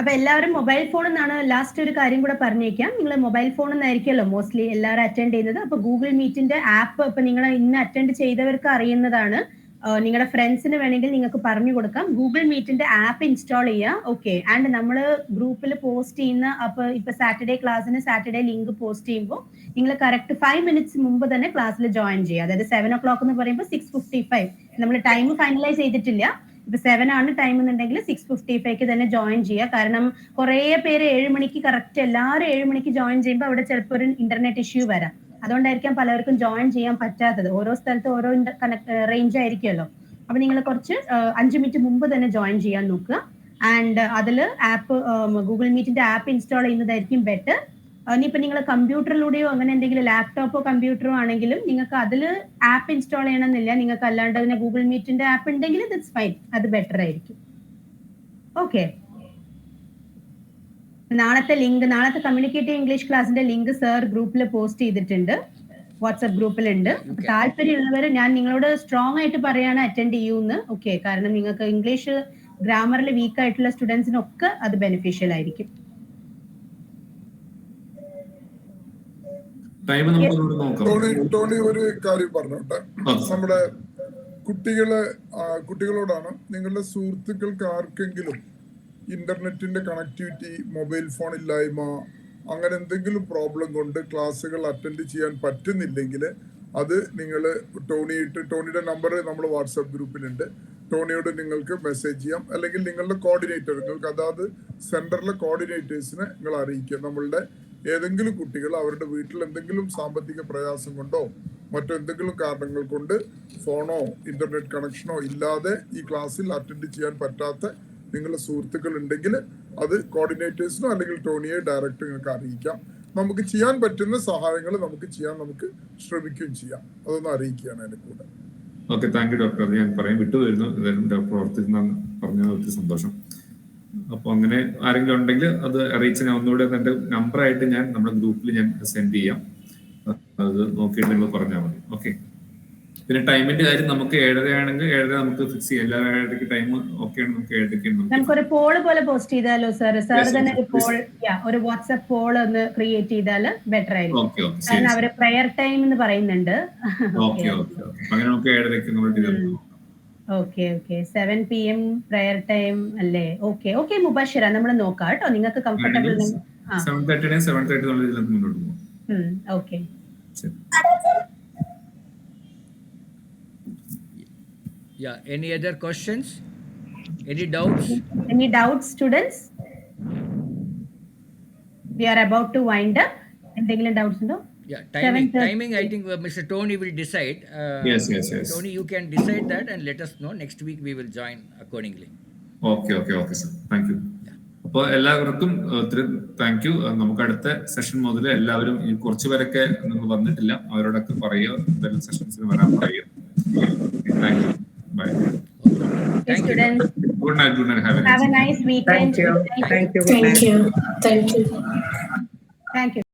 അപ്പൊ എല്ലാവരും mobile ഫോണിൽ നിന്നാണ്. Last ഒരു കാര്യം കൂടെ പറഞ്ഞേക്കാം. നിങ്ങൾ mobile ഫോണിൽ നിന്നായിരിക്കുമല്ലോ മോസ്റ്റ്ലി എല്ലാവരും അറ്റൻഡ് ചെയ്യുന്നത്. അപ്പൊ ഗൂഗിൾ മീറ്റിന്റെ ആപ്പ് ഇപ്പൊ നിങ്ങൾ ഇന്ന് അറ്റൻഡ് ചെയ്തവർക്ക് അറിയുന്നതാണ്. നിങ്ങളുടെ ഫ്രണ്ട്സിന് വേണമെങ്കിൽ നിങ്ങൾക്ക് പറഞ്ഞു കൊടുക്കാം. ഗൂഗിൾ മീറ്റിന്റെ ആപ്പ് ഇൻസ്റ്റാൾ ചെയ്യുക. ഓക്കെ, ആൻഡ് നമ്മൾ ഗ്രൂപ്പിൽ പോസ്റ്റ് ചെയ്യുന്ന ഇപ്പൊ സാറ്റർഡേ ക്ലാസ്സിന് സാറ്റർഡേ ലിങ്ക് പോസ്റ്റ് ചെയ്യുമ്പോൾ നിങ്ങൾ കറക്റ്റ് 5 minutes മുമ്പ് തന്നെ ക്ലാസ്സിൽ ജോയിൻ ചെയ്യുക. അതായത് 7 o'clock എന്ന് പറയുമ്പോൾ 6:55 നമ്മൾ ടൈം ഫൈനലൈസ് ചെയ്തിട്ടില്ല. ഇപ്പൊ 7 ആണ് ടൈം എന്നുണ്ടെങ്കിൽ 6:55 തന്നെ ജോയിൻ ചെയ്യുക. കാരണം കുറെ പേര് 7 മണിക്ക് കറക്റ്റ് എല്ലാവരും 7 മണിക്ക് ജോയിൻ ചെയ്യുമ്പോൾ അവിടെ ചിലപ്പോൾ ഒരു ഇന്റർനെറ്റ് ഇഷ്യൂ വരാം. അതുകൊണ്ടായിരിക്കാം പലർക്കും ജോയിൻ ചെയ്യാൻ പറ്റാത്തത്. ഓരോ സ്ഥലത്ത് ഓരോ റേഞ്ച് ആയിരിക്കുമല്ലോ. അപ്പൊ നിങ്ങൾ കുറച്ച് 5 minutes മുമ്പ് തന്നെ ജോയിൻ ചെയ്യാൻ നോക്കുക. ആൻഡ് അതിൽ ആപ്പ് ഗൂഗിൾ മീറ്റിന്റെ ആപ്പ് ഇൻസ്റ്റാൾ ചെയ്യുന്നതായിരിക്കും ബെറ്റർ. ഇനിയിപ്പോ നിങ്ങൾ കമ്പ്യൂട്ടറിലൂടെയോ അങ്ങനെ എന്തെങ്കിലും ലാപ്ടോപ്പോ കമ്പ്യൂട്ടറോ ആണെങ്കിലും നിങ്ങൾക്ക് അതിൽ ആപ്പ് ഇൻസ്റ്റാൾ ചെയ്യണമെന്നില്ല. നിങ്ങൾക്ക് അല്ലാണ്ട് തന്നെ ഗൂഗിൾ മീറ്റിന്റെ ആപ്പ് ഉണ്ടെങ്കിൽ ദാറ്റ്സ് ഫൈൻ, അത് ബെറ്റർ ആയിരിക്കും. ഓക്കെ, നാളത്തെ കമ്മ്യൂണിക്കേറ്റീവ് ഇംഗ്ലീഷ് ക്ലാസിന്റെ ലിങ്ക് സർ ഗ്രൂപ്പിൽ പോസ്റ്റ് ചെയ്തിട്ടുണ്ട്, വാട്സ്ആപ്പ് ഗ്രൂപ്പിലുണ്ട്. താല്പര്യമുള്ളവർ ഞാൻ നിങ്ങളോട് സ്ട്രോങ് ആയിട്ട് പറയാണ് അറ്റൻഡ് ചെയ്യൂന്ന്. ഓക്കെ, കാരണം നിങ്ങൾക്ക് ഇംഗ്ലീഷ് ഗ്രാമറിൽ വീക്ക് ആയിട്ടുള്ള സ്റ്റുഡൻസിനൊക്കെ അത് ബെനിഫിഷ്യൽ ആയിരിക്കും. ടോണി ഒരു കാര്യം പറഞ്ഞോട്ടെ. നമ്മുടെ കുട്ടികളോടാണ്, നിങ്ങളുടെ സുഹൃത്തുക്കൾക്ക് ആർക്കെങ്കിലും ഇന്റർനെറ്റിന്റെ കണക്ടിവിറ്റി, മൊബൈൽ ഫോൺ ഇല്ലായ്മ, അങ്ങനെ എന്തെങ്കിലും പ്രോബ്ലം കൊണ്ട് ക്ലാസ്സുകൾ അറ്റൻഡ് ചെയ്യാൻ പറ്റുന്നില്ലെങ്കിൽ അത് നിങ്ങൾ ടോണിയുടെ നമ്പർ നമ്മൾ വാട്സാപ്പ് ഗ്രൂപ്പിലുണ്ട്. ടോണിയോട് നിങ്ങൾക്ക് മെസ്സേജ് ചെയ്യാം. അല്ലെങ്കിൽ നിങ്ങളുടെ കോർഡിനേറ്റർ, നിങ്ങൾക്ക് അതാത് സെന്ററിലെ കോർഡിനേറ്റേഴ്സിനെ നിങ്ങൾ അറിയിക്കുക. നമ്മളുടെ ഏതെങ്കിലും കുട്ടികൾ അവരുടെ വീട്ടിൽ എന്തെങ്കിലും സാമ്പത്തിക പ്രയാസം കൊണ്ടോ മറ്റെന്തെങ്കിലും കാരണങ്ങൾ കൊണ്ട് ഫോണോ ഇന്റർനെറ്റ് കണക്ഷനോ ഇല്ലാതെ ഈ ക്ലാസ്സിൽ അറ്റൻഡ് ചെയ്യാൻ പറ്റാത്ത നിങ്ങളുടെ സുഹൃത്തുക്കൾ ഉണ്ടെങ്കിൽ അത് കോർഡിനേറ്റേഴ്സിനോ അല്ലെങ്കിൽ ടോണിയെ ഡയറക്റ്റ് നിങ്ങൾക്ക് അറിയിക്കാം. നമുക്ക് ചെയ്യാൻ പറ്റുന്ന സഹായങ്ങൾ നമുക്ക് ചെയ്യാൻ നമുക്ക് ശ്രമിക്കുകയും ചെയ്യാം. അതൊന്ന് അറിയിക്കുകയാണ് അതിന്റെ കൂടെ. Okay, thank you doctor. അത് ഞാൻ പറയാൻ വിട്ടുവരുന്നു. ഡോക്ടർ ഓർത്തിരുന്നാണ് പറഞ്ഞത്, ഒത്തിരി സന്തോഷം. അപ്പൊ അങ്ങനെ ആരെങ്കിലും ഉണ്ടെങ്കിൽ അത് അറിയിച്ച് ഞാൻ ഒന്നുകൂടെ എന്റെ നമ്പറായിട്ട് ഞാൻ നമ്മുടെ ഗ്രൂപ്പിൽ ഞാൻ സെൻഡ് ചെയ്യാം. അത് നോക്കിയിട്ട് നിങ്ങൾ പറഞ്ഞാൽ മതി. ഓക്കെ. പിന്നെ ടൈമിന്റെ കാര്യം നമുക്ക് 7:30 ആണെങ്കിൽ 7:30 നമുക്ക് ഫിക്സ് ചെയ്യാം. എല്ലാ 7:30 ടൈം ഓക്കെയാണ്. നമുക്ക് 7:30 നമുക്കൊരു പോള് പോലെ പോസ്റ്റ് ചെയ്താലോ സാർ? സാർ തന്നെ ഒരു പോൾ, ഒരു വാട്സ്ആപ്പ് പോൾ ഒന്ന് ക്രിയേറ്റ് ചെയ്താൽ ബെറ്റർ ആയിരിക്കും. കാരണം അവര് പ്രയർ ടൈം എന്ന് പറയുന്നുണ്ട്. അങ്ങനെ നമുക്ക് 7:30 നമ്മൾ ഓക്കെ 7 PM പ്രയർ ടൈം അല്ലേ? ഓക്കെ മുബാഷിറ, നമ്മൾ നോക്കാം കേട്ടോ. നിങ്ങൾക്ക് കംഫർട്ടബിൾ 7:30 മുന്നോട്ട് പോകും. Okay. Yeah, any other questions? Any doubts? Any doubts, students? We are about to wind up. Endeങ്കിലും doubts undo? Yeah, timing I think Mr. Tony will decide. Yes. Tony, you can decide that and let us know. Next week we will join accordingly. Okay, sir. Thank you. അപ്പോൾ എല്ലാവർക്കും ഒത്തിരി thank you. നമുക്ക് അടുത്ത session മുതൽ എല്ലാവരും ഈ കുറച്ചു പേരൊക്കെ നിങ്ങൾ വന്നിട്ടില്ല, അവരോടൊക്കെ പറയുക, സെഷൻസിന് വരാൻ പറയുക. Thank you. Bye. Hey, students. Good night. Have a nice weekend. Thank you. Thank you.